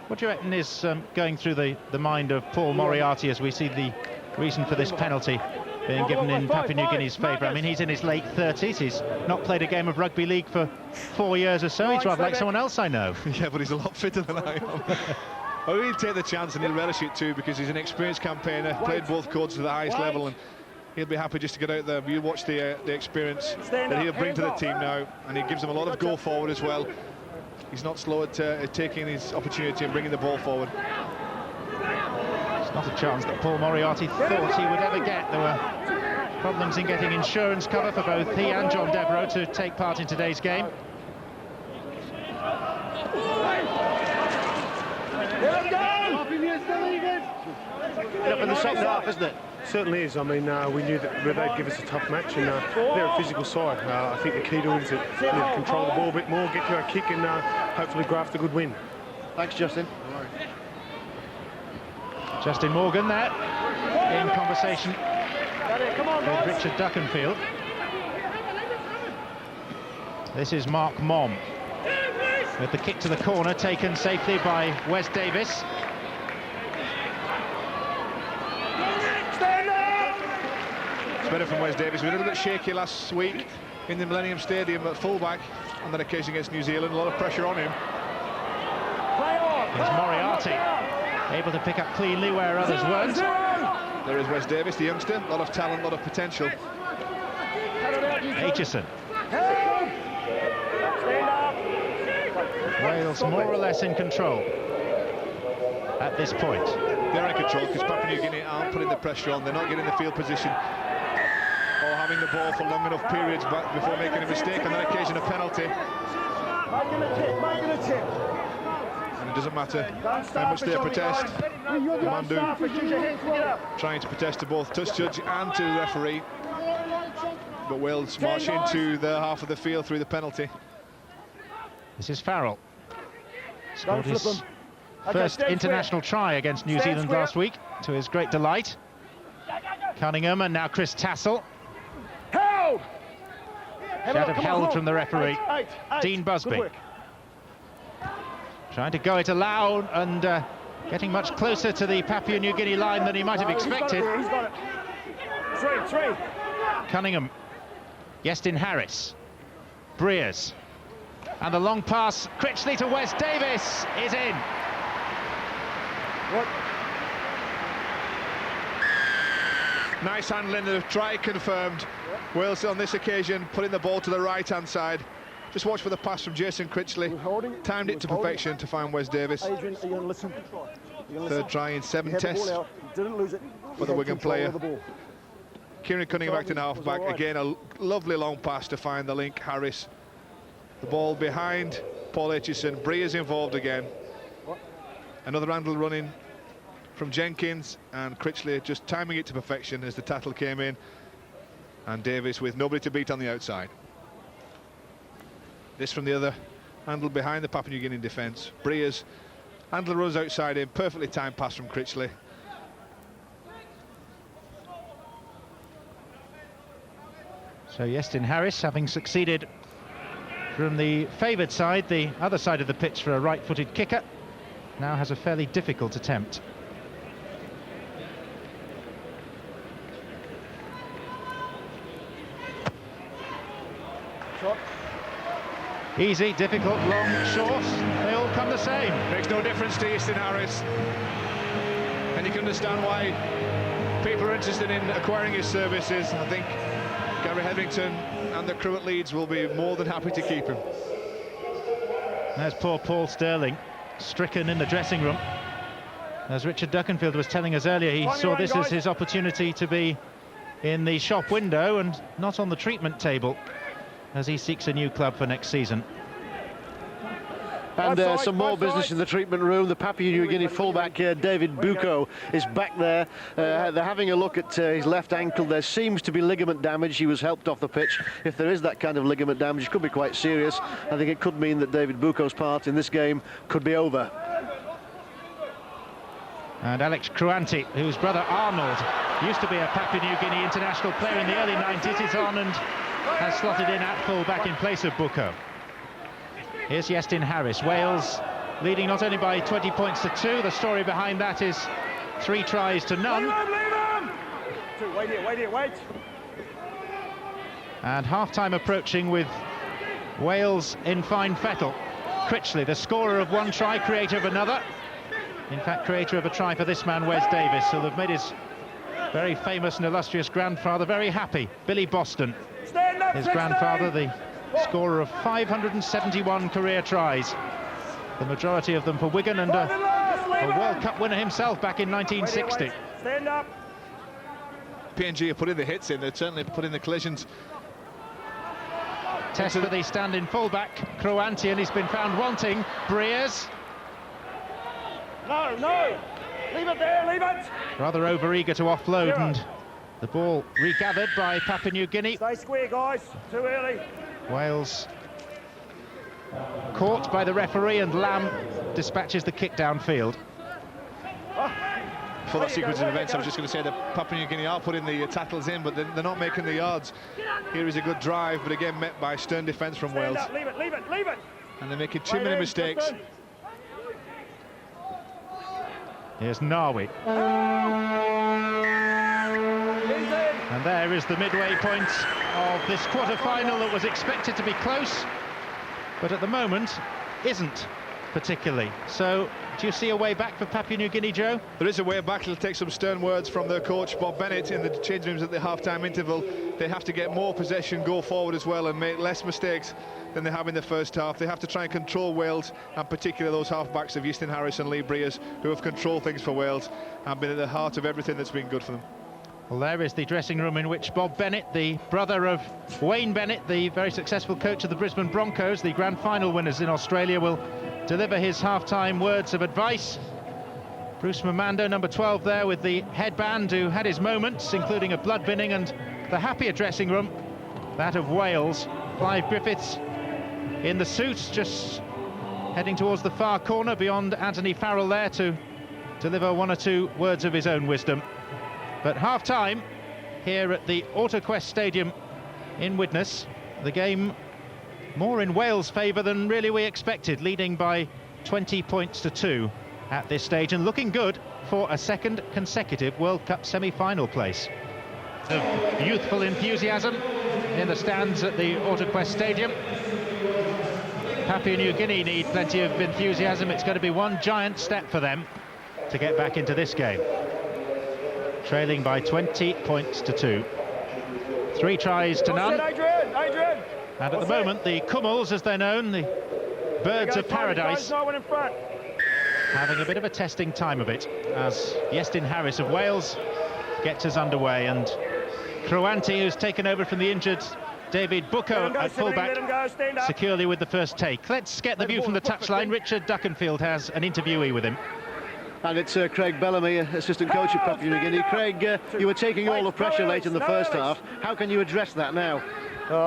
What do you reckon is going through the mind of Paul Moriarty as we see the reason for this penalty being given in Papua New Guinea's favour? I mean, he's in his late 30s. He's not played a game of rugby league for 4 years or so. He's rather like someone else I know. Yeah, but he's a lot fitter than I am. Oh, he'll take the chance and he'll relish it too, because he's an experienced campaigner, played both codes to the highest level, and he'll be happy just to get out there. You watch the experience that he'll bring to the team now, and he gives them a lot of go forward as well. He's not slow at taking his opportunity and bringing the ball forward. It's not a chance that Paul Moriarty thought he would ever get. There were problems in getting insurance cover for both he and John Devereux to take part in today's game. Up in the second half, isn't it? Certainly is. I mean, we knew that they'd give us a tough match, and they're a physical side. I think the key to it is to control the ball a bit more, get to our kick, and hopefully graft a good win. Thanks, Justin. Justin Morgan there in conversation with Richard Duckenfield. This is Mark Mom with the kick to the corner taken safely by Wes Davis. It's better from Wes Davis. We were a little bit shaky last week in the Millennium Stadium at fullback on that occasion against New Zealand. A lot of pressure on him. Here's Moriarty, able to pick up cleanly where others weren't. There is Wes Davis, the youngster. A lot of talent, a lot of potential. Aitchison. Wales more or less in control at this point. they're in control because Papua New Guinea aren't putting the pressure on. They're not getting the field position or having the ball for long enough periods before making a mistake. On that occasion, a penalty. And it doesn't matter how much they protest. Mandu trying to protest to both touch judge and to the referee. But Wales march into their half of the field through the penalty. This is Farrell. Scored his first international try against New Zealand last week, to his great delight. Cunningham and now Chris Tassel. Held! Shout of held from the referee, Dean Busby. Trying to go it aloud and getting much closer to the Papua New Guinea line than he might have expected. He's got it. Three. Cunningham, Iestyn Harris, Breers, and the long pass, Critchley to Wes Davis, is in. What? Nice handling, the try confirmed. Wales on this occasion putting the ball to the right-hand side. Just watch for the pass from Jason Critchley. Timed it to perfection to find Wes Davis. Adrian, are you gonna listen? Third try in 7 tests Didn't lose it. for the Wigan player. Kieran Cunningham back to half-back. Again, a lovely long pass to find the link, Harris. The ball behind Paul Aitchison. Breers involved again. Another handle running from Jenkins, and Critchley just timing it to perfection as the tackle came in. And Davis with nobody to beat on the outside. This from the other handle behind the Papua New Guinea defence. Breers, handle runs outside him, perfectly timed pass from Critchley. So Iestyn Harris, having succeeded from the favoured side, the other side of the pitch for a right-footed kicker, now has a fairly difficult attempt. Shot. Easy, difficult, long, short, they all come the same. Makes no difference to Iestyn Harris. And you can understand why people are interested in acquiring his services. I think Gary Hetherington and the crew at Leeds will be more than happy to keep him. There's poor Paul Sterling, stricken in the dressing room. As Richard Duckenfield was telling us earlier, he saw this as his opportunity to be in the shop window and not on the treatment table as he seeks a new club for next season. And some more business in the treatment room. The Papua New Guinea fullback David Buko is back there. They're having a look at his left ankle. There seems to be ligament damage. He was helped off the pitch. If there is that kind of ligament damage, it could be quite serious. I think it could mean that David Buko's part in this game could be over. And Alex Kruanti, whose brother Arnold used to be a Papua New Guinea international player in the early 90s, is on and has slotted in at full-back in place of Buko. Here's Iestyn Harris. Wales leading not only by 20 points to 2, the story behind that is 3 tries to none. Wait here. And half-time approaching with Wales in fine fettle. Critchley, the scorer of 1 try, creator of another. In fact, creator of a try for this man, Wes Davis, who'll have made his very famous and illustrious grandfather very happy. Billy Boston, his grandfather, the scorer of 571 career tries, the majority of them for Wigan, and a World Cup winner himself back in 1960. Stand up. PNG have put in the hits in, they've certainly put in the collisions. Test for the stand-in fullback, Kruanti, and he's been found wanting. Breers. No. Leave it there, leave it. Rather over-eager to offload, and the ball regathered by Papua New Guinea. Stay square, guys. Too early. Wales caught by the referee, and Lamb dispatches the kick downfield. For that sequence of events, I was just going to say that Papua New Guinea are putting the tackles in, but they're not making the yards. Here is a good drive, but again met by stern defence from Wales. Leave it. And they're making too many mistakes. Here's Narwi. And there is the midway point of this quarter-final that was expected to be close, but at the moment isn't. particularly. So, do you see a way back for Papua New Guinea, Joe? There is a way back. It'll take some stern words from their coach, Bob Bennett, in the change rooms at the half-time interval. They have to get more possession, go forward as well, and make less mistakes than they have in the first half. They have to try and control Wales, and particularly those half-backs of Iestyn Harris and Lee Briers, who have controlled things for Wales and been at the heart of everything that's been good for them. Well, there is the dressing room in which Bob Bennett, the brother of Wayne Bennett, the very successful coach of the Brisbane Broncos, the grand final winners in Australia, will deliver his half-time words of advice. Bruce Mamando, number 12 there with the headband, who had his moments, including a blood binning, and the happier dressing room, that of Wales. Clive Griffiths in the suit, just heading towards the far corner beyond Anthony Farrell there to deliver one or two words of his own wisdom. But half-time here at the AutoQuest Stadium in Widnes, the game more in Wales' favour than really we expected, leading by 20 points to 2 at this stage, and looking good for a second consecutive World Cup semi-final place. Of youthful enthusiasm in the stands at the AutoQuest Stadium. Papua New Guinea need plenty of enthusiasm. It's going to be one giant step for them to get back into this game. Trailing by 20 points to 2. 3 tries to none. Adrian. And at the moment, the Kumuls, as they're known, the birds of paradise, having a bit of a testing time of it, as Iestyn Harris of Wales gets us underway, and Kroanti, who's taken over from the injured David Buko at fullback, securely with the first take. Let's get the view from the touchline. Richard Duckenfield has an interviewee with him. And it's Craig Bellamy, assistant coach at Papua New Guinea. Craig, you were taking all the pressure late in the first half. How can you address that now?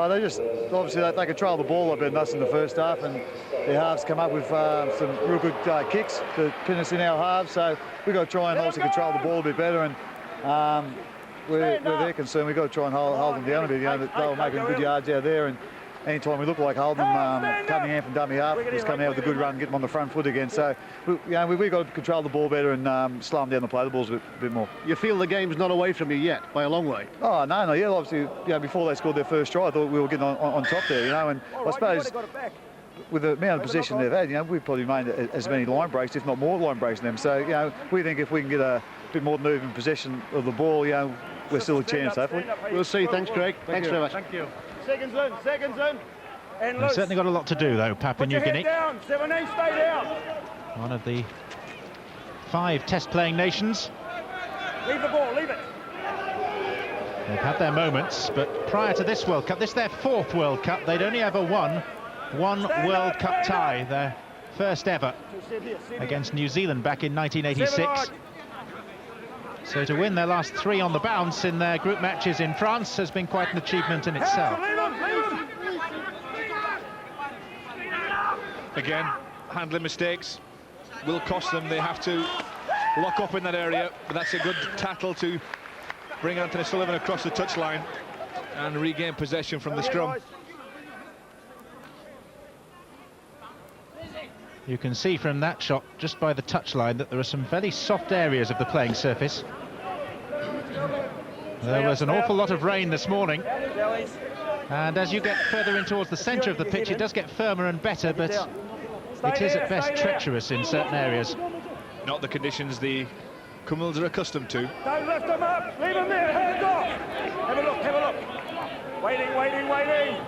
They just, obviously, they control the ball a bit in us in the first half, and their halves come up with some real good kicks to pin us in our halves. So we've got to try and also control the ball a bit better, and where they're concerned, we've got to try and hold them down a bit. You know, they were making good yards out there, and anytime we look like holding them, coming in from dummy half, just coming out with a good run and get them on the front foot again. So, we've got to control the ball better and slow them down the play the balls a bit more. You feel the game's not away from you yet, by a long way? Oh, no, yeah, obviously, before they scored their first try, I thought we were getting on top there, you know, and I suppose with the amount of possession they've had, we've probably made as many line breaks, if not more line breaks than them. So, we think if we can get a bit more movement possession of the ball, we're still a chance, hopefully. We'll see. Thanks, Craig. Thanks very much. Thank you. Seconds in. They've certainly got a lot to do, though, Papua New Guinea. Down. 17, stay down. One of the 5 test-playing nations. Leave the ball, leave it. They've had their moments, but prior to this World Cup, this is their 4th World Cup. They'd only ever won one World Cup tie, their first ever, against New Zealand back in 1986. So to win their last 3 on the bounce in their group matches in France has been quite an achievement in itself. Again, handling mistakes will cost them. They have to lock up in that area, but that's a good tackle to bring Anthony Sullivan across the touchline and regain possession from the scrum. You can see from that shot, just by the touchline, that there are some very soft areas of the playing surface. There was an awful lot of rain this morning, and as you get further in towards the centre of the pitch, it does get firmer and better, but it is at best treacherous in certain areas. Not the conditions the Kumuls are accustomed to. Don't lift them up, leave them there, hands off. Have a look. Waiting.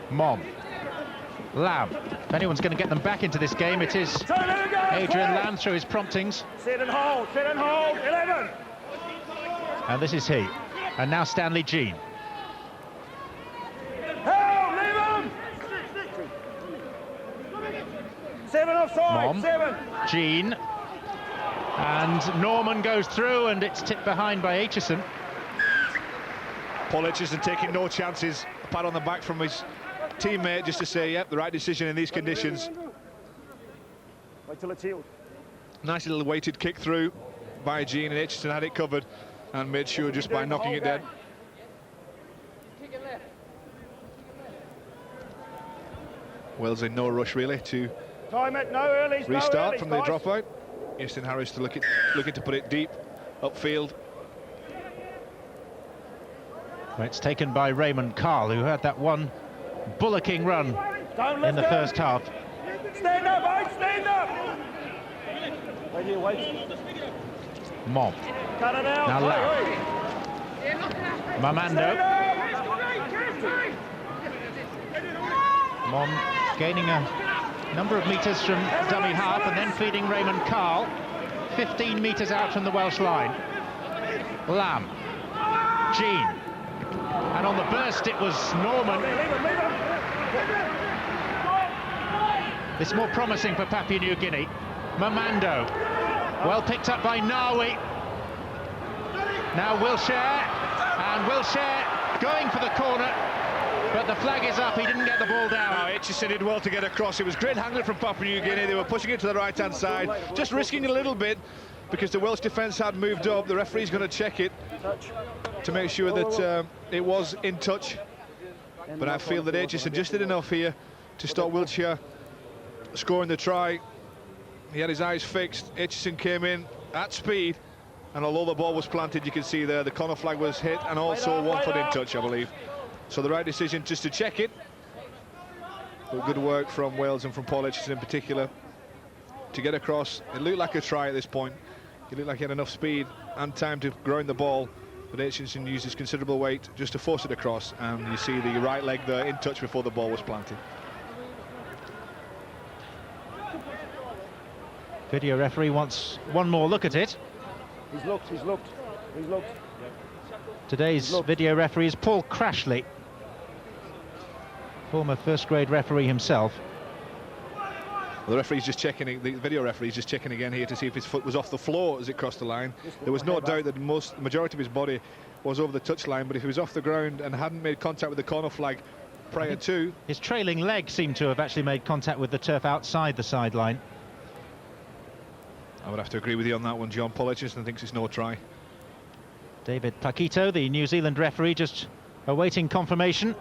Mom. Lamb. If anyone's going to get them back into this game, it is Adrian Lamb through his promptings. Sit and hold, 11. And this is he. And now Stanley Jean. Help, leave him! 7 offside, Mom. 7. Jean. And Norman goes through, and it's tipped behind by Aitchison. Paul Aitchison taking no chances. A pat on the back from his teammate just to say, yep, the right decision in these conditions. Wait till it's healed. Nice little weighted kick through by Jean, and Aitchison had it covered and made sure just by knocking it dead. Wales in no rush really to restart from the dropout. Iestyn Harris looking to put it deep upfield. Well, it's taken by Raymond Carl, who had that one bullocking run in the first half. Stand up, mate, stand up! Wait here, wait. Mom. Cut it out. Now Lam. Mamando. Mom gaining a number of metres from dummy half and then feeding Raymond Carl. 15 metres out from the Welsh line. Lam. Jean. And on the burst it was Norman. It's more promising for Papua New Guinea. Mamando. Well picked up by Nawi. Now Wilshire. And Wilshire going for the corner. But the flag is up, he didn't get the ball down. Oh, Aitchison did well to get across. It was great handling from Papua New Guinea. They were pushing it to the right-hand side, just risking a little bit because the Welsh defence had moved up. The referee's going to check it to make sure that it was in touch. But I feel that Aitchison just did enough here to stop Wiltshire scoring the try. He had his eyes fixed. Aitchison came in at speed, and although the ball was planted, you can see there the corner flag was hit and also 1 foot in touch, I believe. So the right decision just to check it. But good work from Wales and from Paul Aitchison in particular to get across. It looked like a try at this point. It looked like he had enough speed and time to ground the ball, but Aitchison used his considerable weight just to force it across, and you see the right leg there in touch before the ball was planted. Video referee wants one more look at it. He's looked. Today's video referee is Paul Crashley, former first-grade referee himself. Well, the referee's just checking. The video referee's just checking again here to see if his foot was off the floor as it crossed the line. There was no doubt that the majority of his body was over the touch line, but if he was off the ground and hadn't made contact with the corner flag prior to, his trailing leg seemed to have actually made contact with the turf outside the sideline. I would have to agree with you on that one, John. Paul Aitchison thinks it's no try. David Paquito, the New Zealand referee, just awaiting confirmation.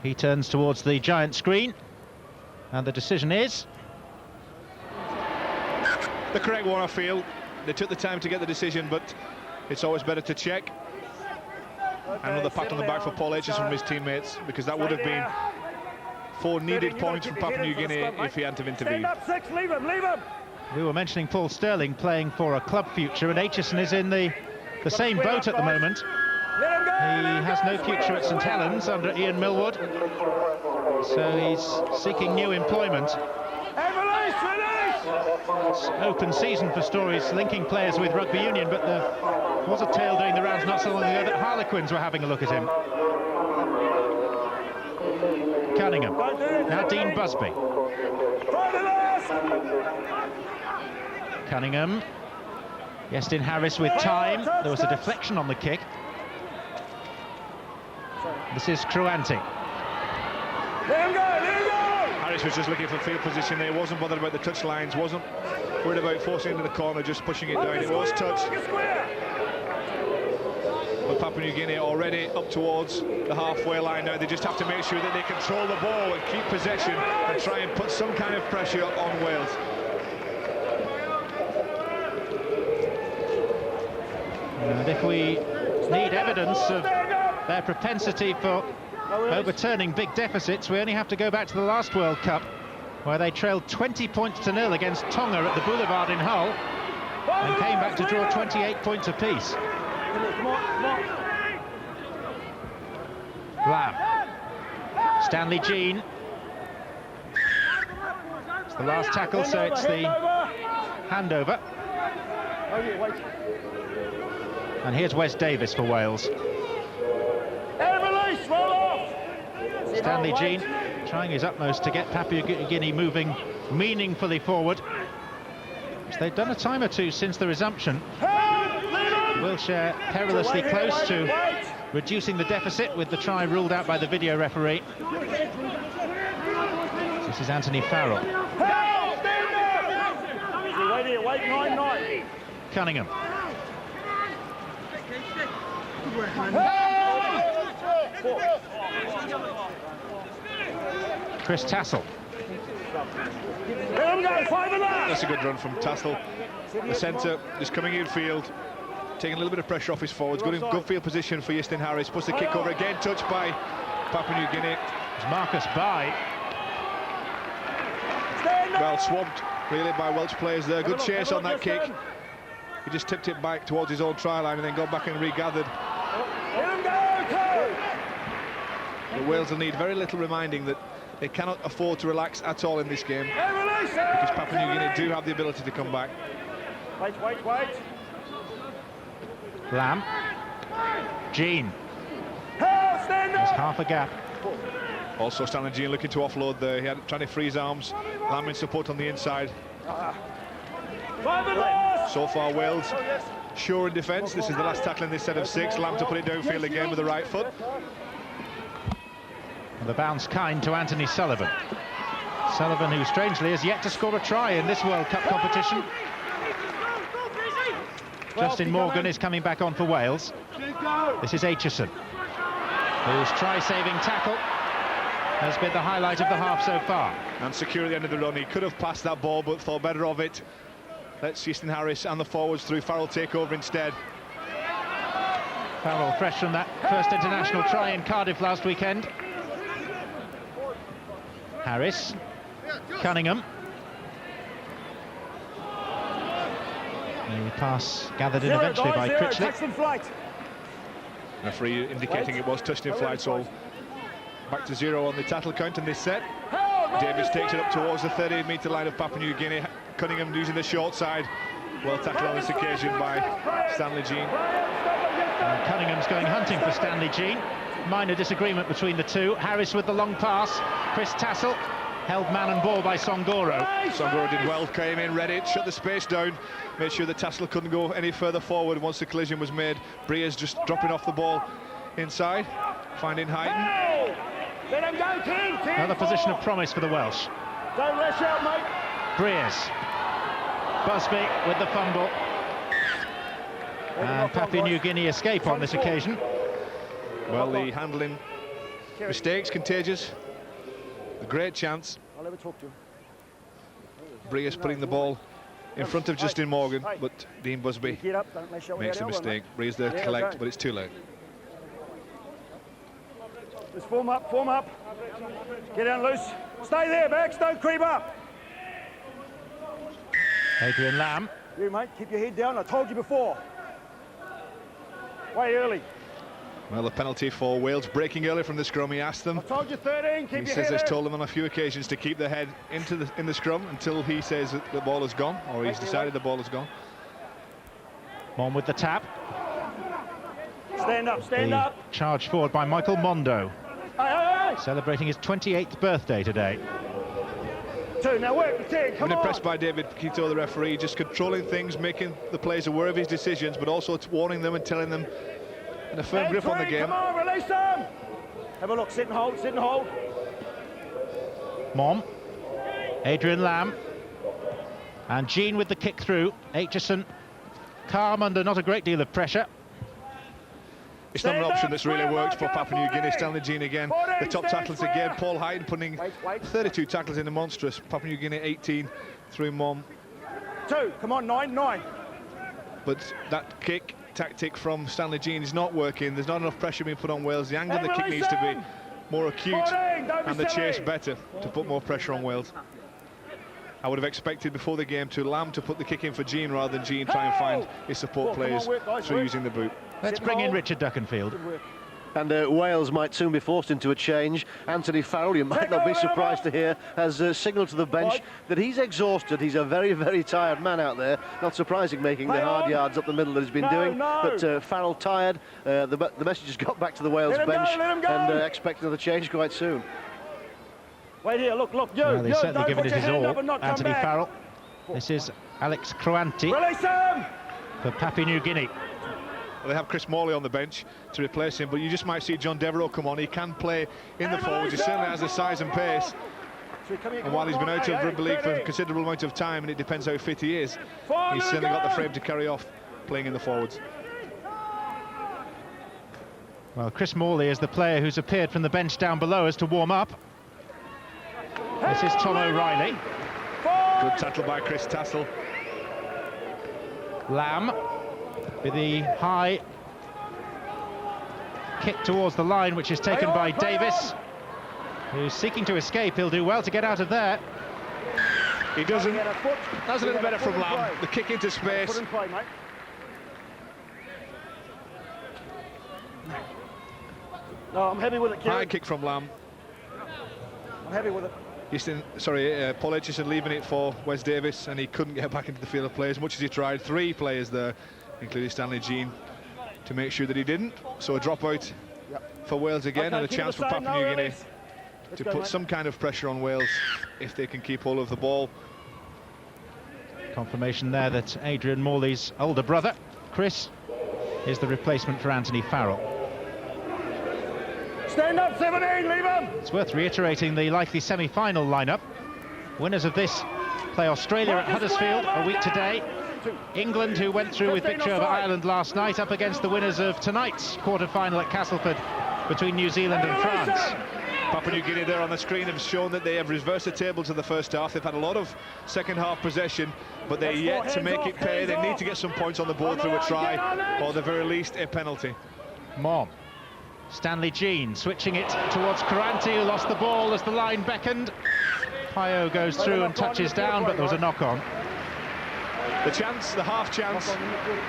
He turns towards the giant screen, and the decision is the correct one, I feel. They took the time to get the decision, but it's always better to check. Another pat on the back for Paul Aitchison from his teammates, because that would have been 4 needed points from Papua New Guinea if he hadn't have intervened. Stand up, 6, leave him. We were mentioning Paul Sterling playing for a club future, and Aitchison is in the same boat at the moment. He has no future at St Helens under Ian Millwood, so he's seeking new employment. It's open season for stories linking players with rugby union, but there was a tale doing the rounds not so long ago that Harlequins were having a look at him. Cunningham, now Dean Busby. Cunningham, Iestyn Harris with time. There was a deflection on the kick. This is Kruanti. Let him go. Harris was just looking for field position there. Wasn't bothered about the touch lines. Wasn't worried about forcing it into the corner, just pushing it down. It was touched. But Papua New Guinea already up towards the halfway line now. They just have to make sure that they control the ball and keep possession and try and put some kind of pressure on Wales. And if we need evidence of their propensity for overturning big deficits, we only have to go back to the last World Cup, where they trailed 20 points to 0 against Tonga at the Boulevard in Hull and came back to draw 28 points apiece. Lam. Stanley Jean. It's the last tackle, so it's the handover. And here's Wes Davis for Wales. Stanley Jean trying his utmost to get Papua New Guinea moving meaningfully forward, which they've done a time or two since the resumption. Wilshire perilously close to reducing the deficit with the try ruled out by the video referee. This is Anthony Farrell. Cunningham. Chris Tassel. That's a good run from Tassel. The centre just coming infield, taking a little bit of pressure off his forwards. Good field position for Iestyn Harris. Puts the kick over again, touched by Papua New Guinea. It's Marcus Bai. Well swamped, really, by Welsh players there. Good chase on that kick. He just tipped it back towards his own try line and then got back and regathered. But Wales will need very little reminding that they cannot afford to relax at all in this game, because Papua New Guinea do have the ability to come back. Wait. Lamb. Jean. There's half a gap. Also Stanley Jean looking to offload there. He had trying to freeze arms. Lamb in support on the inside. So far Wales sure in defence. This is the last tackle in this set of 6. Lamb to put it downfield again with the right foot. And the bounce kind to Anthony Sullivan. Sullivan, who strangely has yet to score a try in this World Cup competition. Justin Morgan is coming back on for Wales. This is Aitchison, whose try-saving tackle has been the highlight of the half so far. And secure at the end of the run. He could have passed that ball but thought better of it. Let's Easton Harris and the forwards through. Farrell take over instead. Farrell fresh from that first international try in Cardiff last weekend. Harris. Cunningham. The pass gathered in eventually by Critchley. Referee indicating it was touched in flight, so back to 0 on the tackle count in this set. Davis takes it up towards the 38-metre line of Papua New Guinea. Cunningham using the short side. Well tackled on this occasion by Stanley Jean. And Cunningham's going hunting for Stanley Jean. Minor disagreement between the two. Harris with the long pass. Chris Tassel held man and ball by Songoro. Songoro did well, came in, read it, shut the space down, made sure that Tassel couldn't go any further forward once the collision was made. Breers just dropping off the ball inside, finding Heighton. Let him go, King. Another position of promise for the Welsh. Don't rush out, mate. Breers. Busby with the fumble. And Papua New Guinea escape on this occasion. Well, the handling mistakes, contagious. A great chance. I'll never talk to him. Breers putting the ball in front of Justin Morgan, but Dean Busby makes a mistake. Breers there to collect, but it's too late. Just form up. Get down loose. Stay there, Bax, don't creep up. Adrian Lamb. You, mate, keep your head down. I told you before. Way early. Well, the penalty for Wales breaking early from the scrum. He asked them. I told you 13, keep your head He says he's in. told them on a few occasions to keep their head in the scrum until he says that the ball is gone, or he's decided the ball is gone. On with the tap. Stand up. Charge forward by Michael Mondo. Hey. Celebrating his 28th birthday today. 2, now work the 10, come I'm on. impressed by David Quito, the referee, just controlling things, making the players aware of his decisions, but also warning them and telling them in a firm grip on the game. Come on, release them. Have a look, sit and hold. Mom. Adrian Lamb. And Jean with the kick through. Aitchison calm under not a great deal of pressure. It's not an option that's really worked for Papua New Guinea. Stanley Jean again, the top tackles again. Paul Heighton putting 32 tackles in the monstrous. Papua New Guinea 18 through Mom. 2, come on, 9. But that kick tactic from Stanley Jean is not working. There's not enough pressure being put on Wales. The angle of the kick needs to be more acute and the chase better to put more pressure on Wales. I would have expected before the game to Lamb to put the kick in for Jean rather than Jean try and find his support players through using the boot. Let's bring in Richard Duckenfield. And Wales might soon be forced into a change. Anthony Farrell, you might not be surprised to hear, has signalled to the bench that he's exhausted. He's a very, very tired man out there. Not surprising, making the hard yards up the middle that he's been doing. But Farrell tired. The message has got back to the Wales bench and expect another change quite soon. Wait here, look, Well, he's certainly given it his all, Anthony Farrell. This is Alex Kroanti for Papua New Guinea. Well, they have Chris Morley on the bench to replace him, but you just might see John Devereux come on. He can play in the forwards. He certainly has the size and pace. And while he's been out of rugby league for a considerable amount of time, and it depends how fit he is, he's certainly got the frame to carry off playing in the forwards. Well, Chris Morley is the player who's appeared from the bench down below us to warm up. This is Tom O'Reilly. Good tackle by Chris Tassel. Lamb with the high kick towards the line, which is taken by Davis, who's seeking to escape. He'll do well to get out of there. He doesn't. That's a little better from Lamb. The kick into space. No, I'm heavy with it, Kieran. High kick from Lamb. I'm heavy with it. Paul Aitchison leaving it for Wes Davis, and he couldn't get back into the field of play as much as he tried. 3 players there, including Stanley Jean, to make sure that he didn't. So a dropout for Wales again, and a chance for Papua New Guinea to put some kind of pressure on Wales if they can keep hold of the ball. Confirmation there that Adrian Morley's older brother, Chris, is the replacement for Anthony Farrell. Stand up, 17, leave him! It's worth reiterating the likely semi-final lineup. Winners of this play Australia at Huddersfield a week today. England, who went through with victory over Ireland last night, up against the winners of tonight's quarter-final at Castleford between New Zealand and France. Papua New Guinea there on the screen have shown that they have reversed the tables in the first half. They've had a lot of second-half possession, but they're yet to make it pay. They need to get some points on the board through a try, or at the very least a penalty. Mom. Stanley Jean switching it towards Karanti, who lost the ball as the line beckoned. Pio goes through and touches down, but there was a knock-on. The half chance,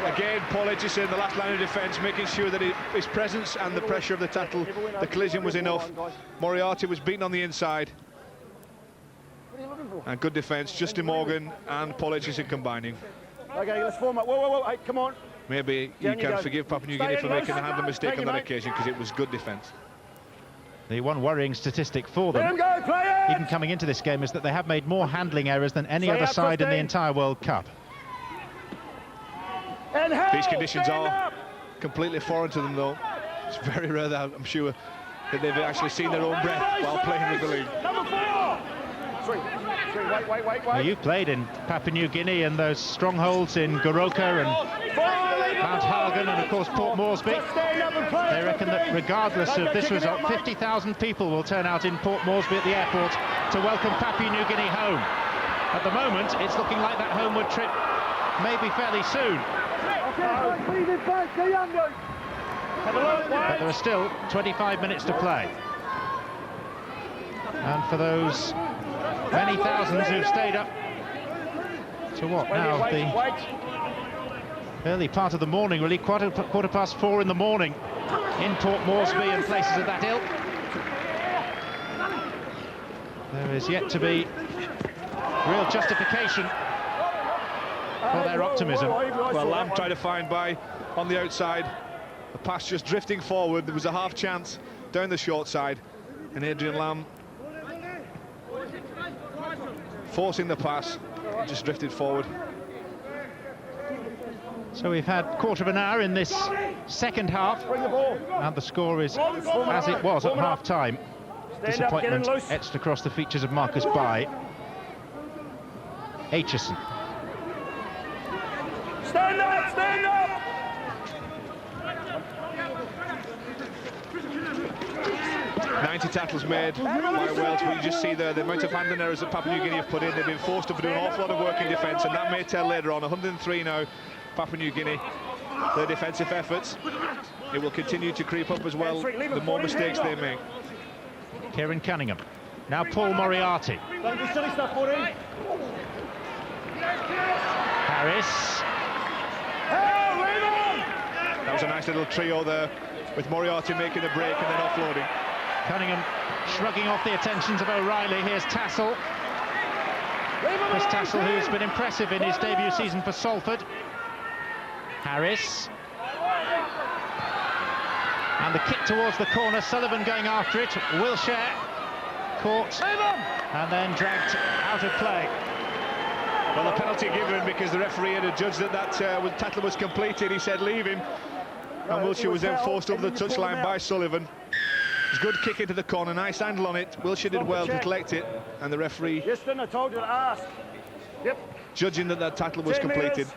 again, Paul Aitchison, the last line of defence, making sure that his presence and the pressure of the tackle, the collision was enough. Moriarty was beaten on the inside. And good defence, Justin Morgan and Paul Aitchison combining. Okay, let's form up. Whoa, hey, come on. Maybe you can forgive Papua New Guinea for making a handling mistake on that occasion, because it was good defence. The one worrying statistic for them, even coming into this game, is that they have made more handling errors than any other side in the entire World Cup. These conditions are completely foreign to them, though. It's very rare that, I'm sure, that they've actually seen their own breath while playing rugby league. Number 4! Wait. Well, you played in Papua New Guinea and those strongholds in Goroka and Mount Hagen and, of course, Port Moresby. They reckon that regardless of this result, 50,000 people will turn out in Port Moresby at the airport to welcome Papua New Guinea home. At the moment, it's looking like that homeward trip may be fairly soon. But there are still 25 minutes to play. And for those many thousands who've stayed up to what now, the early part of the morning, really, quarter past 4 in the morning in Port Moresby and places of that ilk. There is yet to be real justification for their optimism. Well, Lamb tried to find by on the outside, the pass just drifting forward. There was a half chance down the short side, and Adrian Lamb forcing the pass, just drifted forward. So we've had quarter of an hour in this second half, and the score is as it was at half-time. Disappointment etched across the features of Marcus Bai. Aitchison. Stand up, stand up! Tackles made by Wales, but you just see there the amount of handling errors that Papua New Guinea have put in. They've been forced to do an awful lot of work in defence, and that may tell later on. 103 now, Papua New Guinea, their defensive efforts. It will continue to creep up as well, the more mistakes they make. Kieran Cunningham. Now Paul Moriarty. Don't do silly stuff, Maureen. Harris. That was a nice little trio there, with Moriarty making the break and then offloading. Cunningham shrugging off the attentions of O'Reilly. Here's Tassel. Chris Tassel, who's been impressive in his debut season for Salford. Harris. And the kick towards the corner. Sullivan going after it. Wilshere caught and then dragged out of play. Well, a penalty given because the referee had adjudged that tackle was completed. He said leave him, and Wilshere was then forced over the touchline by Sullivan. It's good kick into the corner, nice handle on it. Wilshere did well to collect it, and the referee I told you to ask. Yep. Judging that tackle was completed.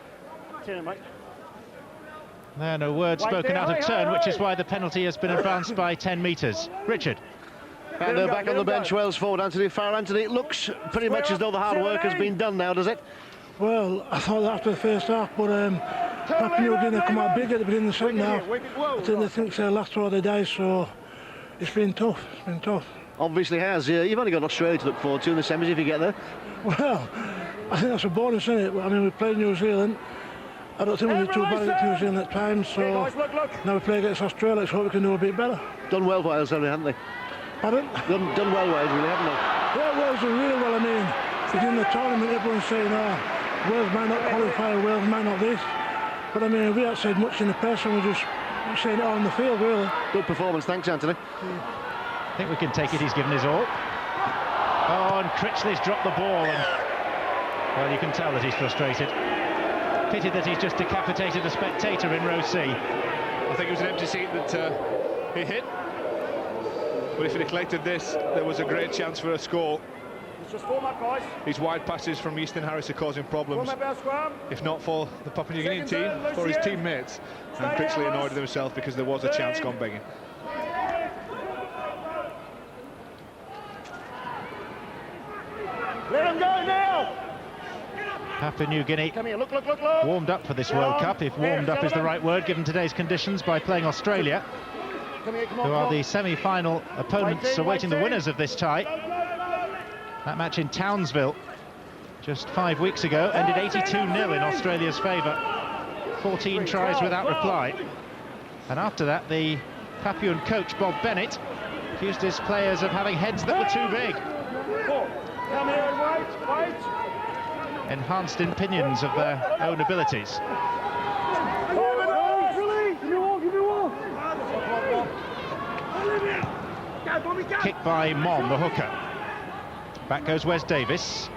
There, no word spoken out of turn, which is why the penalty has been advanced by 10 metres. Richard. And back on the bench, Wales forward Anthony Farrell. Anthony, it looks pretty much as though the hard work has been done now, does it? Well, I thought that after the first half, but Papua New Guinea come out big at the beginning of the second half. I think they think it's their last throw of the dice, so it's been tough. It's been tough. Obviously has. You've only got Australia to look forward to in the semis if you get there. Well, I think that's a bonus, isn't it? I mean, we played New Zealand. I don't think we did too bad against New Zealand at times, so now we play against Australia. Let's hope we can do a bit better. Done well, Wales, haven't they? Pardon? Done well, Wales, really, haven't they? Yeah, Wales are really well. I mean, beginning the tournament, everyone's saying, Wales might not qualify, Wales might not this. But I mean, we haven't said much in the press, and we're just saying it on the field, really. Good performance, thanks, Anthony. I think we can take it. He's given his all. Oh, and Critchley's dropped the ball, and well, you can tell that he's frustrated. Pity that he's just decapitated a spectator in row C. I think it was an empty seat that he hit. But if he'd have collected this, there was a great chance for a score. Just form up, guys. These wide passes from Easton Harris are causing problems. If not for the Papua New Guinea team, for his teammates. And Critchley annoyed with himself because there was a chance gone begging. Let him go now! Papua New Guinea Come here, look. warmed up for this World Cup, if warmed up is the right word, given today's conditions, by playing Australia, who are the semi-final opponents awaiting the winners of this tie. That match in Townsville just 5 weeks ago ended 82-0 in Australia's favour. 14 tries without reply. And after that, the Papuan coach, Bob Bennett, accused his players of having heads that were too big. Come here, wait. Enhanced opinions of their own abilities. Kick by Mon, the hooker. Back goes Wes Davis.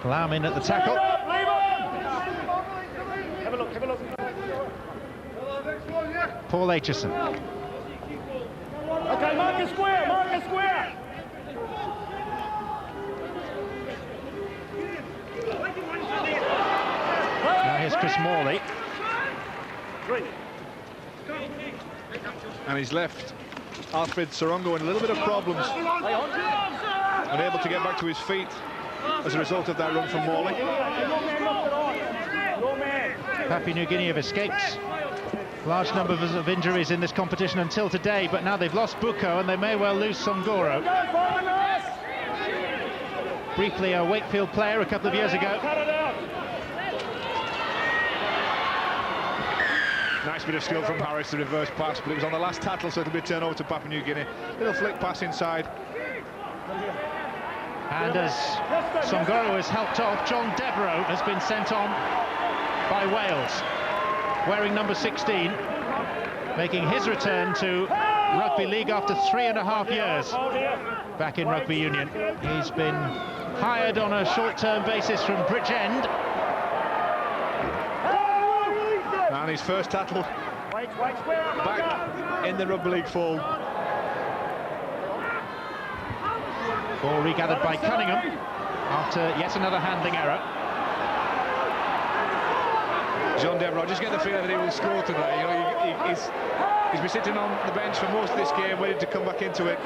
Lam in at the tackle. Have a look. Paul Aitchison. Okay, mark a square. Now here's Chris Morley. And he's left Alfred Sorongo in a little bit of problems. Unable to get back to his feet as a result of that run from Morley. Papua New Guinea have escaped large numbers of injuries in this competition until today, but now they've lost Buko and they may well lose Songoro. Briefly a Wakefield player a couple of years ago. Nice bit of skill from Harris, the reverse pass, but it was on the last tattle, so it'll be a turnover to Papua New Guinea. Little flick pass inside. And as Songoro is helped off, John Devereux has been sent on by Wales, wearing number 16, making his return to Rugby League after 3.5 years back in Rugby Union. He's been hired on a short-term basis from Bridgend. And his first tattle back in the Rugby League fold. Ball regathered by Cunningham after yet another handling error. John Devereux, I just get the feeling that he will score tonight. You know, he's been sitting on the bench for most of this game, waiting to come back into it.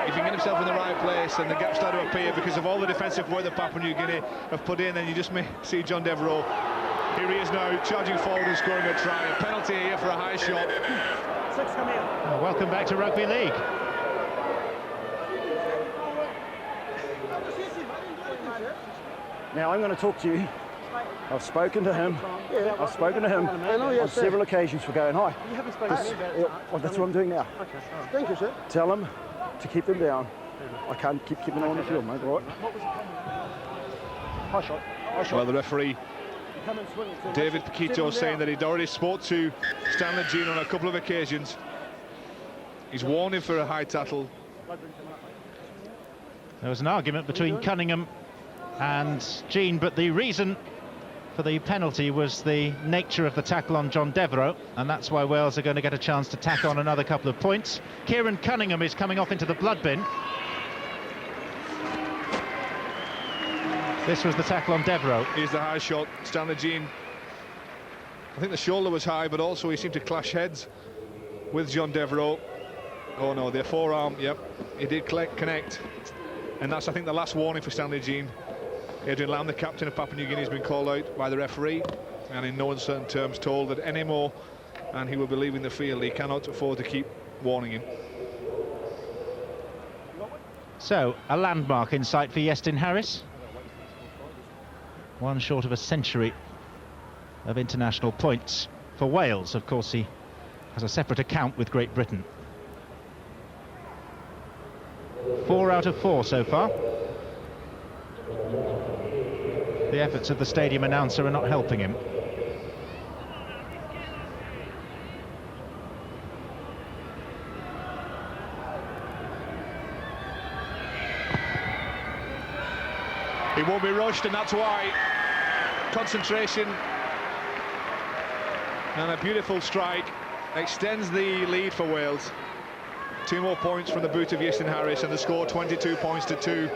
If he can get himself in the right place and the gaps start to appear because of all the defensive work that Papua New Guinea have put in, then you just may see John Devereux. Here he is now, charging forward and scoring a try. A penalty here for a high shot. Well, welcome back to Rugby League. Now I'm going to talk to you. I've spoken to him. I've spoken to him on several occasions for going high. You haven't spoken to me about it. Well, that's what I'm doing now. Okay. Thank you, sir. Tell him to keep them down. I can't keep keeping them on the field, mate. Right? High shot. Well, the referee, David Paquito, saying that he'd already spoke to Stanley Jean on a couple of occasions. He's warned him for a high tattle. There was an argument between Cunningham and Jean, but the reason for the penalty was the nature of the tackle on John Devereux, and that's why Wales are going to get a chance to tack on another couple of points. Kieran Cunningham is coming off into the blood bin. This was the tackle on Devereux. Here's the high shot. Stanley Jean, I think the shoulder was high, but also he seemed to clash heads with John Devereux. Oh no, their forearm, yep, he did connect. And that's, I think, the last warning for Stanley Jean. Adrian Lamb, the captain of Papua New Guinea, has been called out by the referee and in no uncertain terms told that any more and he will be leaving the field. He cannot afford to keep warning him. So, a landmark in sight for Iestyn Harris. One short of a century of international points for Wales. Of course, he has a separate account with Great Britain. 4 out of 4 so far. The efforts of the stadium announcer are not helping him. He won't be rushed, and that's why. Concentration and a beautiful strike extends the lead for Wales. 2 more points from the boot of Iestyn Harris, and the score 22 points to 2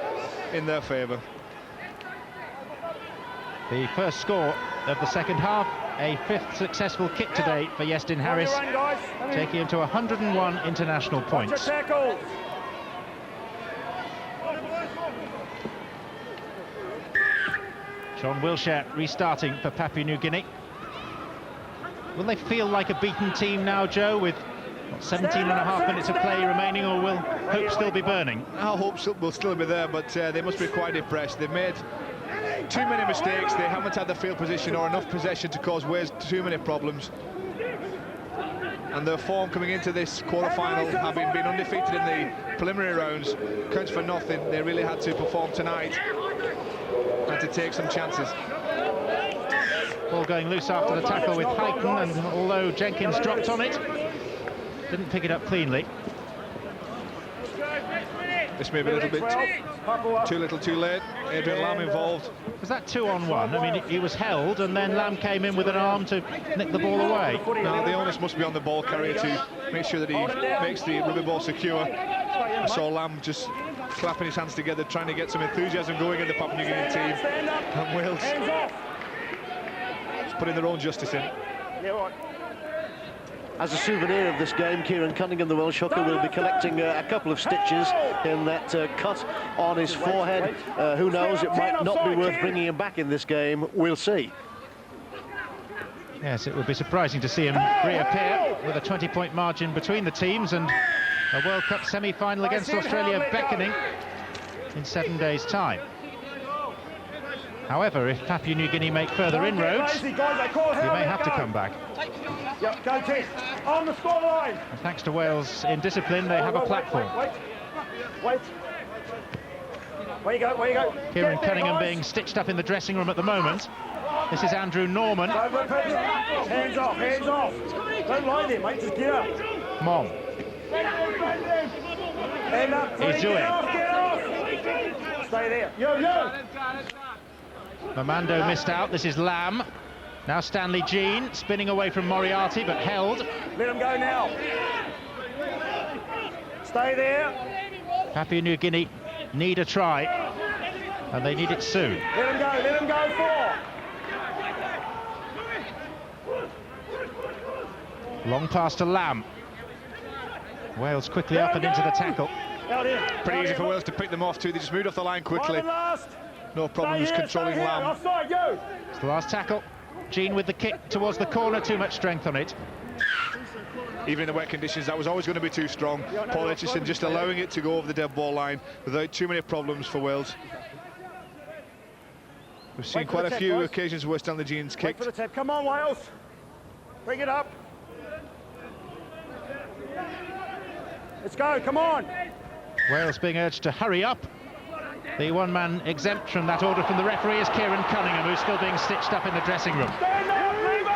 in their favour. The first score of the second half, a 5th successful kick today for Iestyn Harris, taking him to 101 international points. John Wilshere restarting for Papua New Guinea. Will they feel like a beaten team now, Joe, with 17.5 minutes of play remaining, or will hope still be burning? Our hopes will still be there, but they must be quite depressed. They've made too many mistakes. They haven't had the field position or enough possession to cause Wales too many problems. And their form coming into this quarter-final, having been undefeated in the preliminary rounds, counts for nothing. They really had to perform tonight and to take some chances. Ball going loose after the tackle with Huyton, and although Jenkins dropped on it, didn't pick it up cleanly. This may be a little bit too little too late. Adrian Lamb involved. Was that 2-on-1? I mean, he was held and then Lamb came in with an arm to nick the ball away. Now the onus must be on the ball carrier to make sure that he makes the rugby ball secure. I saw Lamb just clapping his hands together, trying to get some enthusiasm going in the Papua New Guinea team. And Wales just putting their own justice in. As a souvenir of this game, Kieran Cunningham, the Welsh hooker, will be collecting a couple of stitches in that cut on his forehead. Who knows, it might not be worth bringing him back in this game. We'll see. Yes, it would be surprising to see him reappear with a 20-point margin between the teams, and a World Cup semi-final against Australia beckoning in 7 days' time. However, if Papua New Guinea make further inroads, he may have to come back. Yep, go team. On the scoreline. And thanks to Wales in discipline, they have a platform. Wait. Where you go? Kieran Cunningham being stitched up in the dressing room at the moment. This is Andrew Norman. Hands off. Don't lie there, mate, just get up. Mong. Hand up. Izue. Stay there. Yo. Mamando missed out. This is Lamb. Now Stanley Jean spinning away from Moriarty, but held. Let him go now. Stay there. Papua New Guinea need a try, and they need it soon. Let him go 4. Long pass to Lamb. Wales quickly up and into the tackle. Pretty easy for Wales to pick them off too. They just moved off the line quickly. No problems controlling Lamb. It's the last tackle. Jean with the kick towards the corner, too much strength on it. Even in the wet conditions, that was always going to be too strong. Paul Etchison just allowing it to go over the dead ball line without too many problems for Wales. We've seen quite a few occasions where Stanley Jean's kicked. Wait for the tap. Come on, Wales. Bring it up. Let's go, come on. Wales being urged to hurry up. The one-man exempt from that order from the referee is Kieran Cunningham, who's still being stitched up in the dressing room. Stand up, leave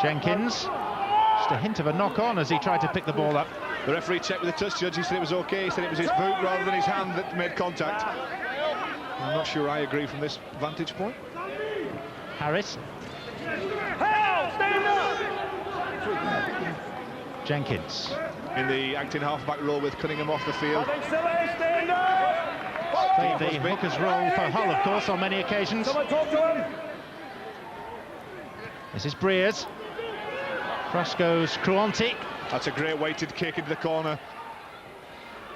him! Jenkins, just a hint of a knock-on as he tried to pick the ball up. The referee checked with the touch judge. He said it was okay. He said it was his boot rather than his hand that made contact. I'm not sure I agree from this vantage point. Harris. Stand up! Jenkins. In the acting half-back role with Cunningham off the field. Stand up! Played the hooker's role for Hull, of course, on many occasions. Someone talk to him. This is Breers. Cross goes Kruonti. That's a great weighted kick into the corner.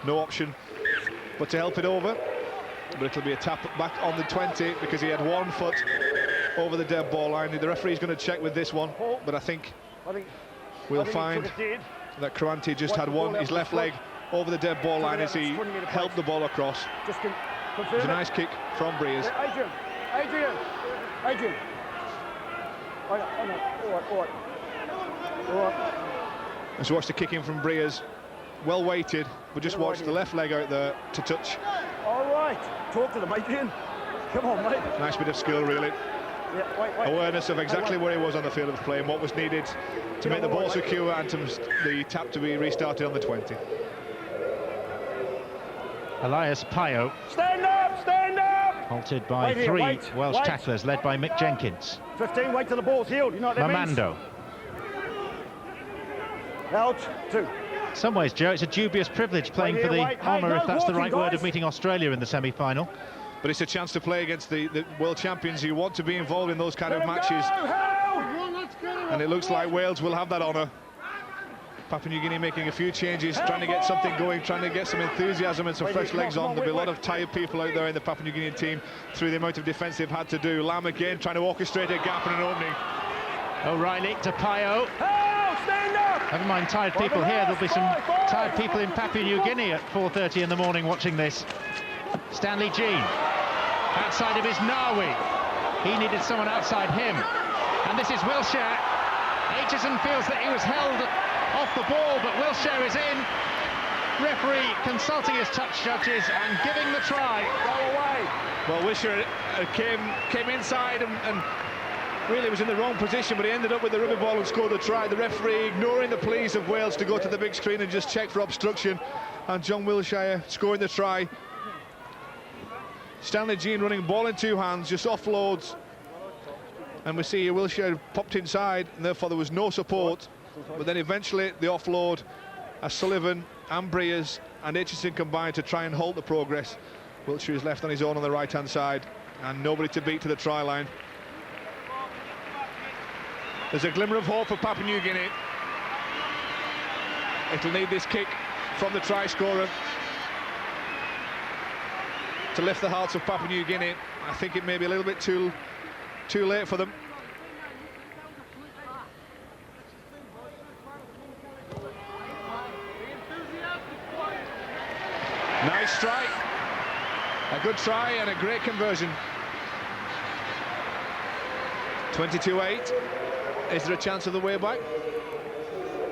no option but to help it over. But it'll be a tap back on the 20 because he had 1 foot over the dead ball line. The referee's going to check with this one, but I think we'll find that Kranti just had his left leg over the dead ball line as he helped the ball across. It was a nice kick from Briers. Adrian. All right. Let's watch the kick in from Briers. Well weighted, but just watch the left leg out there to touch. All right. Talk to them, Adrian. Come on, mate. Nice bit of skill, really. Yeah, wait. Awareness of exactly where he was on the field of play and what was needed to make the ball secure and to the tap to be restarted on the 20. Elias Pio. Stand up! Halted by three Welsh tacklers, led by Mick Jenkins. 15, wait till the ball's healed. You know what that means? Mamando. Out, 2. In some ways, Joe, it's a dubious privilege playing for the honour, if that's the right word, of meeting Australia in the semi-final. But it's a chance to play against the world champions. You want to be involved in those kind of matches. And it looks like Wales will have that honour. Papua New Guinea making a few changes, trying to get something going, trying to get some enthusiasm and some fresh legs on. There'll be a lot of tired people out there in the Papua New Guinean team through the amount of defence they've had to do. Lam again trying to orchestrate a gap and an opening. O'Reilly to Pio. Stand up! Never mind tired people here, there'll be some tired people in Papua New Guinea at 4:30 in the morning watching this. Stanley Jean. Outside of his Nawi. He needed someone outside him. And this is Wilshere. Aitchison feels that he was held off the ball, but Wilshere is in. Referee consulting his touch judges and giving the try. Go away. Well, Wilshere came inside and really was in the wrong position, but he ended up with the rugby ball and scored the try. The referee ignoring the pleas of Wales to go to the big screen and just check for obstruction, and John Wilshere scoring the try. Stanley Jean running ball in 2 hands, just offloads, and we see Wilshere popped inside, and therefore there was no support. But then eventually the offload as Sullivan and Briers and Aitchison combined to try and halt the progress. Wilshere is left on his own on the right-hand side and nobody to beat to the try line. There's a glimmer of hope for Papua New Guinea. It'll need this kick from the try scorer to lift the hearts of Papua New Guinea. I think it may be a little bit too late for them. Nice strike, a good try and a great conversion. 22-8. Is there a chance of the way back?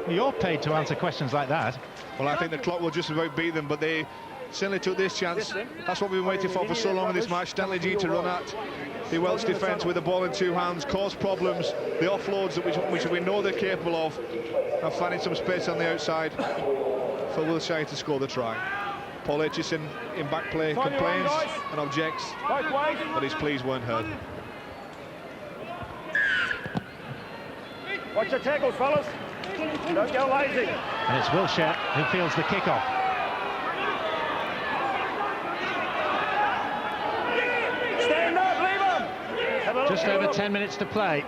You're paid to answer questions like that. Well, I think the clock will just about beat them, but they certainly took this chance. That's what we've been waiting for so long in this match. Stanley Jean to run at the Welsh defence with the ball in 2 hands, cause problems, the offloads which we know they're capable of, and finding some space on the outside for Wilshere to score the try. Paul Aitchison in back play complains and objects, but his pleas weren't heard. Watch your tackles, fellas. Don't get lazy. And it's Wilshere who fields the kickoff. Stand up, leave him. Just over 10 minutes to play.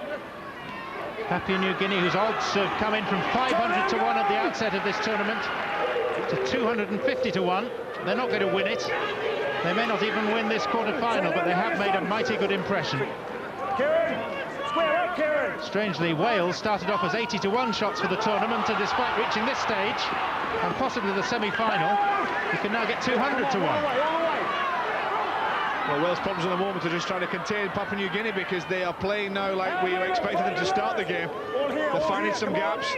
Papua New Guinea, whose odds have come in from 500 to 1 at the outset of this tournament to 250 to 1. They're not going to win it. They may not even win this quarter-final, but they have made a mighty good impression. Kieran, square up, Kieran. Strangely, Wales started off as 80 to 1 shots for the tournament, and despite reaching this stage and possibly the semi-final, you can now get 200 to 1. Well, Wales' problems at the moment are just trying to contain Papua New Guinea because they are playing now like we expected them to start the game. They're finding some gaps.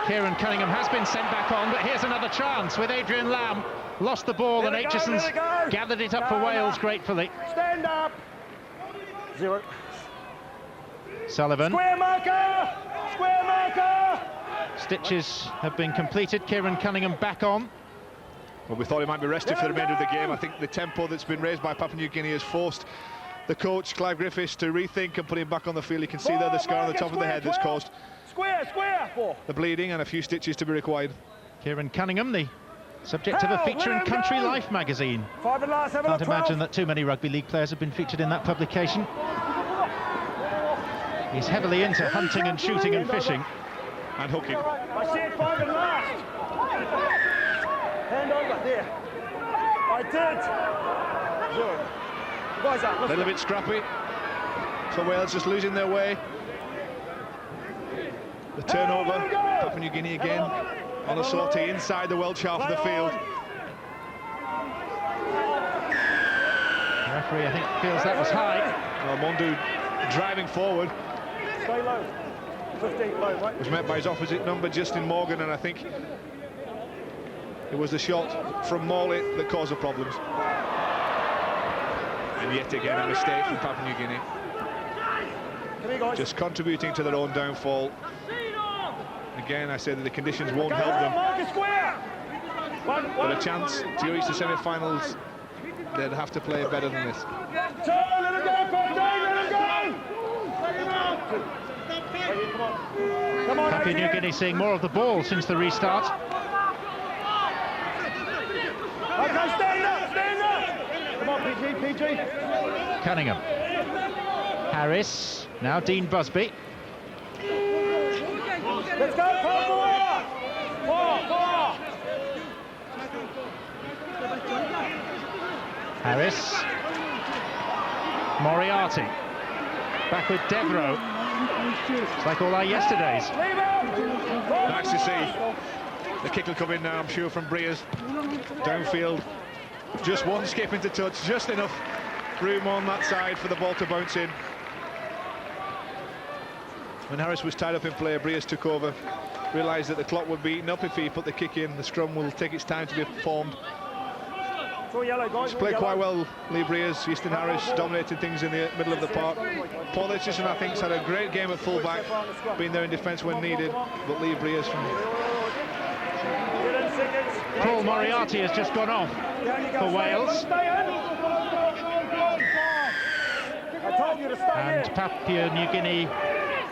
Kieran Cunningham has been sent back on, but here's another chance with Adrian Lam. Lost the ball and Aitchison's gathered it up for Wales gratefully. Stand up. 0. Sullivan. Square marker! Square marker! Stitches have been completed. Kieran Cunningham back on. Well, we thought he might be rested for the remainder of the game. I think the tempo that's been raised by Papua New Guinea has forced the coach, Clive Griffiths, to rethink and put him back on the field. You can see there the scar on the top of the head that's caused the bleeding and a few stitches to be required. Kieran Cunningham, the subject of a feature in Country Life magazine. Can't imagine that too many rugby league players have been featured in that publication. He's heavily into hunting and shooting and fishing. And hooking. I said 5 and last. Hand over, there. I did. Good. Guys up. A little bit scrappy. So Wales just losing their way. The turnover, Papua New Guinea again on a sortie inside the Welsh half of the field. The referee, I think, feels that was high. Well, Mondu driving forward. Stay low. 15 low, right? Was met by his opposite number, Justin Morgan, and I think it was the shot from Morley that caused the problems. And yet again a mistake from Papua New Guinea. Just contributing to their own downfall. Again, I said that the conditions won't help them. But a chance to reach the semi-finals, they'd have to play better than this. Papua New Guinea seeing more of the ball since the restart. Okay, stand up! Come on, PG. Cunningham. Harris. Now Dean Busby. Let's go, Paul! Harris. Moriarty. Back with Devereaux. It's like all our yesterdays. Nice to see. The kick will come in now, I'm sure, from Briers. Downfield. Just one skip into touch, just enough room on that side for the ball to bounce in. When Harris was tied up in play, Briers took over, realised that the clock would be eaten up if he put the kick in. The scrum will take its time to be formed. He's played quite well, Lee Briers. Easton Harris dominated things in the middle of the park. Paul Hitchison, I think, has had a great game at full-back, being there in defence when needed, but Lee Briers from... Paul Moriarty has just gone off for Wales. And Papua New Guinea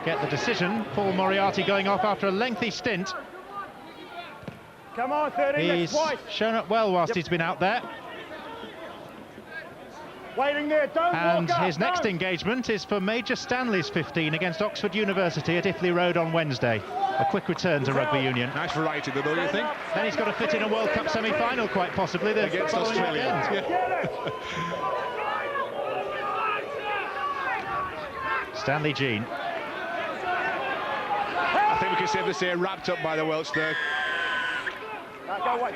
get the decision. Paul Moriarty going off after a lengthy stint. Come on, 13, he's shown up well whilst he's been out there. Waiting there, don't and walk up, his next engagement is for Major Stanley's 15 against Oxford University at Iffley Road on Wednesday. A quick return to rugby union. Nice variety, though, don't you think? Then he's got to fit in a World Cup semi-final, quite possibly, against Australia. Stanley Jean. I think we can safely say wrapped up by the Welsh there. Go away.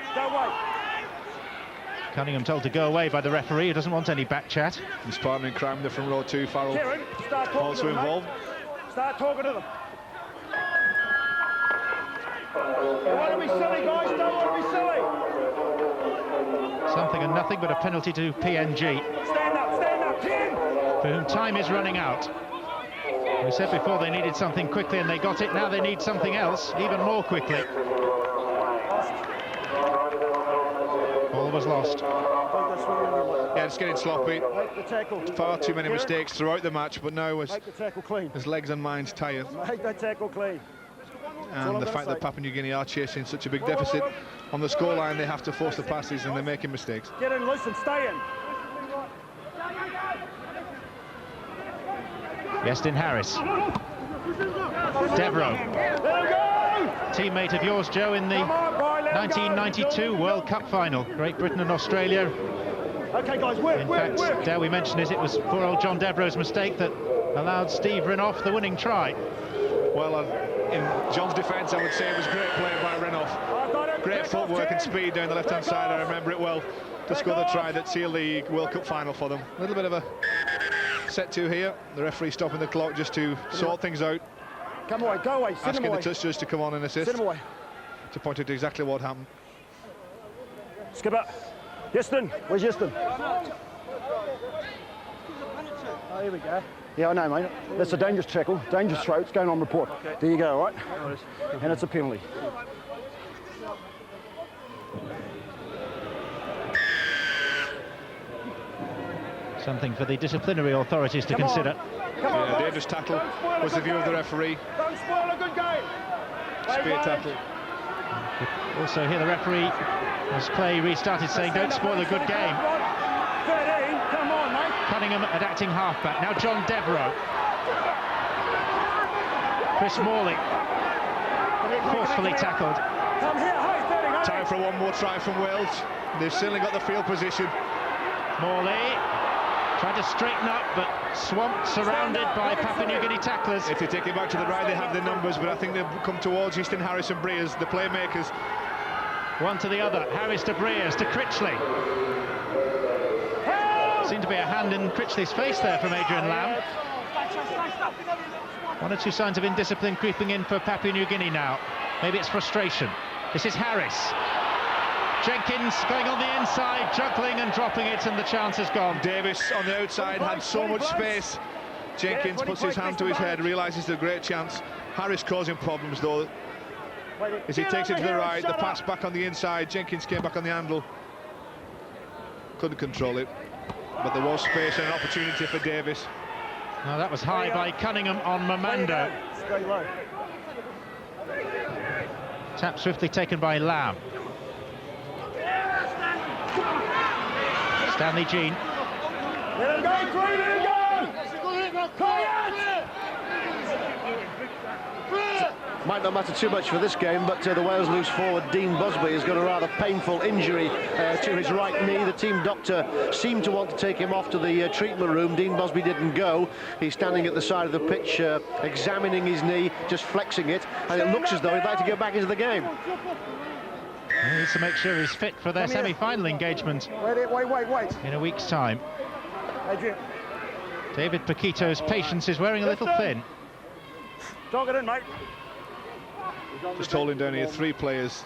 Cunningham told to go away by the referee, who doesn't want any back chat. His partner in crime, the from row 2, Farrell, also involved. Start talking to them. Don't want to be silly, guys, don't want to be silly. Something and nothing but a penalty to PNG. Stand up, Ken! For whom time is running out. We said before they needed something quickly and they got it, now they need something else, even more quickly. Ball was lost. Yeah, it's getting sloppy. Far too many mistakes throughout the match, but now his legs and minds tired. Make that tackle clean. And the fact that Papua New Guinea are chasing such a big deficit on the scoreline, they have to force the passes and they're making mistakes. Get in loose and stay in. Ieston Harris. Devereaux. Teammate of yours, Joe, in the 1992 World Cup final. Great Britain and Australia. Okay, guys, in fact, dare we mention it was poor old John Devereaux's mistake that allowed Steve Renouf the winning try. Well, in John's defence, I would say it was great play by Renouf. Great footwork and speed down the left-hand side. I remember it well to score the try that sealed the World Cup final for them. A little bit of a set to here. The referee stopping the clock just to sort things out. Come away, go away. Asking the touch judge to come on and assist. Sit him away. To point out exactly what happened. Skipper. Ieston, where's Ieston? Oh, here we go. Yeah, I know, mate. That's a dangerous tackle, dangerous throw. It's going on report. Okay. There you go, all right? And it's a penalty. Something for the disciplinary authorities to consider. Yeah, dangerous tackle was the view of the referee. Don't spoil a good game. Spear tackle. Also hear the referee, as Clay restarted, saying don't spoil a good game. 13, come on, mate. Cunningham at acting halfback. Now John Devereaux. Chris Morley. Forcefully tackled. Come here, hey, 13, Time for one more try from Wales. They've certainly got the field position. Morley tried to straighten up, but swamped, surrounded by Papua New Guinea tacklers. If they take it back to the right, they have the numbers, but I think they've come towards Easton Harris and Breers, the playmakers. One to the other, Harris to Breers to Critchley. Seemed to be a hand in Critchley's face there from Adrian Lamb. One or two signs of indiscipline creeping in for Papua New Guinea now. Maybe it's frustration. This is Harris. Jenkins going on the inside, juggling and dropping it, and the chance is gone. Davis on the outside had so much space. Jenkins puts his hand to his head, realises the great chance. Harris causing problems though, as he takes it to the right. The pass back on the inside. Jenkins came back on the handle. Couldn't control it, but there was space and an opportunity for Davis. Now that was high by Cunningham on Mamando. Tap swiftly taken by Lamb. Stanley Jean. Let him go, Troy, let him go! Quiet! Might not matter too much for this game, but the Wales loose forward Dean Busby has got a rather painful injury to his right knee. The team doctor seemed to want to take him off to the treatment room. Dean Busby didn't go. He's standing at the side of the pitch, examining his knee, just flexing it, and it looks as though he'd like to get back into the game. He needs to make sure he's fit for their semi-final engagement Wait. in a week's time. Adrian. David Paquito's patience is wearing a little thin. Don't get in, mate. Just holding down here 3 players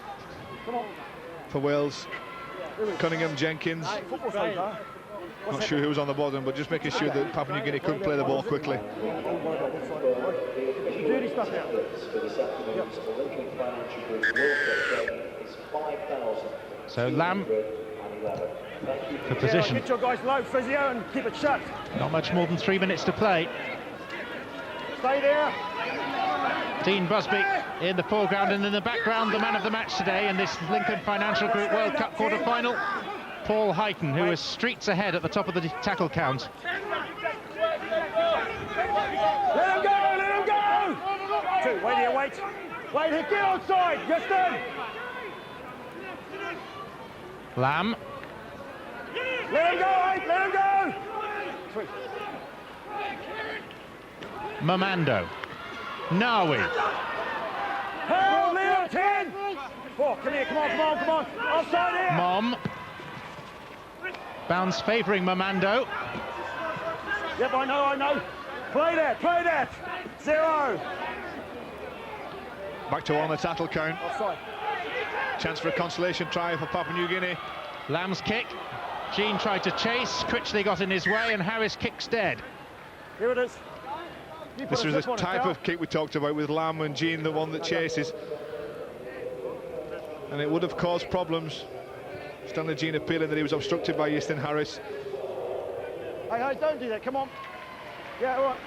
for Wales. Cunningham, Jenkins. Not sure who was on the bottom, but just making sure that Papua New Guinea couldn't play the ball quickly. So Lamb for position. Get your guys low, physio, and keep it shut. Not much more than 3 minutes to play. Stay there. Dean Busby in the foreground, and in the background the man of the match today in this Lincoln Financial Group World Cup quarter-final, Paul Heighton, who is streets ahead at the top of the tackle count. Let him go! 2, wait here, wait. Wait here, get outside, Justin! Lamb. Let him go, Height, let him go! 3. Mamando. Nawi. Help, Leo, 10! 4, come here, come on. Offside here! Mom. Bounce favouring Mamando. Yep, I know. Play that. 0. Back to 1 the tackle count. Offside. Chance for a consolation try for Papua New Guinea. Lamb's kick. Jean tried to chase, Critchley got in his way, and Harris kicks dead. Here it is. This was the type of kick we talked about with Lamb and Jean, the one that chases. And it would have caused problems. Stanley Jean appealing that he was obstructed by Easton Harris. Hey, don't do that, come on. Yeah, all right.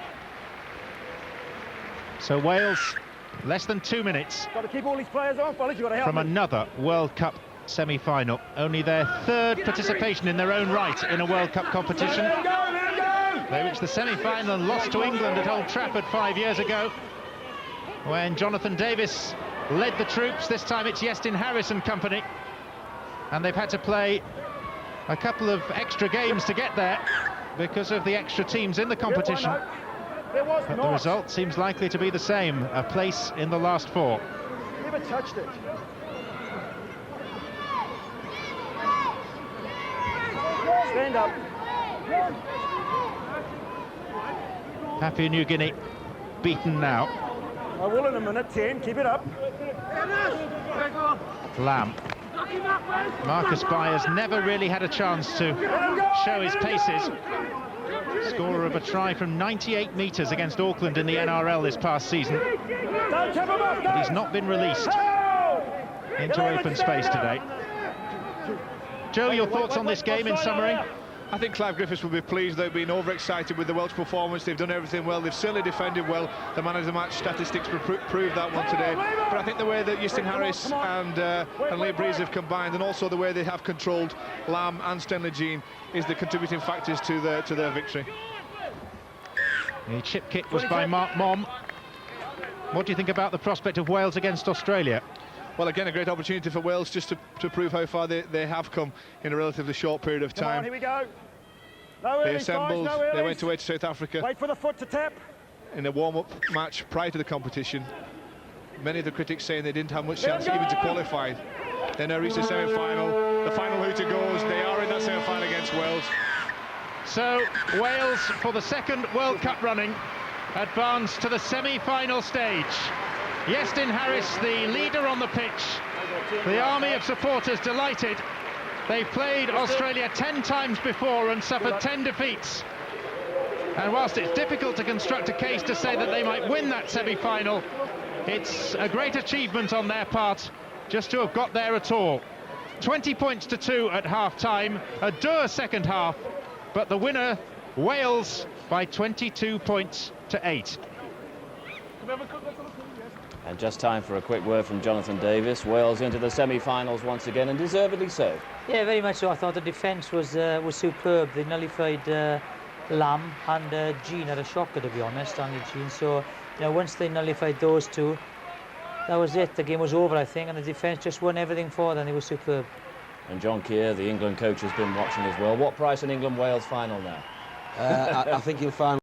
So Wales, less than 2 minutes Got to keep all these players on, fellas, you've got to help from them. another World Cup semi-final. Only their 3rd participation in their own right in a World Cup competition. Let him go! They reached the semi-final and lost to England at Old Trafford 5 years ago, when Jonathan Davis led the troops. This time it's Easton Harris and company, and they've had to play a couple of extra games to get there because of the extra teams in the competition. But the result seems likely to be the same, a place in the last 4. Never touched it. Stand up. Papua New Guinea beaten now. I will in a minute, 10, keep it up. Lamb. Marcus Byers never really had a chance to show his paces. Scorer of a try from 98 metres against Auckland in the NRL this past season. But he's not been released into open space today. Joe, your thoughts on this game in summary? I think Clive Griffiths will be pleased. They've been overexcited with the Welsh performance. They've done everything well. They've certainly defended well. The man of the match statistics prove that one today. But I think the way that Easton Harris and Lee Breeze have combined, and also the way they have controlled Lamb and Stanley Jean, is the contributing factors to their victory. The chip kick was by Mark Mom. What do you think about the prospect of Wales against Australia? Well, again, a great opportunity for Wales just to prove how far they have come in a relatively short period of time. Come on, here we go. No They earlies, assembled, guys, no they earlies. went away to South Africa. Wait for the foot to tap. In a warm-up match prior to the competition. Many of the critics saying they didn't have much chance even to qualify. They now reach the semi-final. The final who to goes. They are in that semi-final against Wales. So Wales, for the second World Cup running, advance to the semi-final stage. Iestyn Harris, the leader on the pitch. The army of supporters delighted. They've played Australia 10 times before and suffered 10 defeats. And whilst it's difficult to construct a case to say that they might win that semi-final, it's a great achievement on their part just to have got there at all. 20 points to 2 at half-time, a dour second half, but the winner, Wales, by 22 points to 8. And just time for a quick word from Jonathan Davis. Wales into the semi-finals once again, and deservedly so. Yeah, very much so. I thought the defence was superb. They nullified Lamb and Jean had a shocker, to be honest, Stanley Jean. So, you know, once they nullified those two, that was it. The game was over, I think, and the defence just won everything for them. They were superb. And John Keir, the England coach, has been watching as well. What price an England-Wales final now? I think you'll find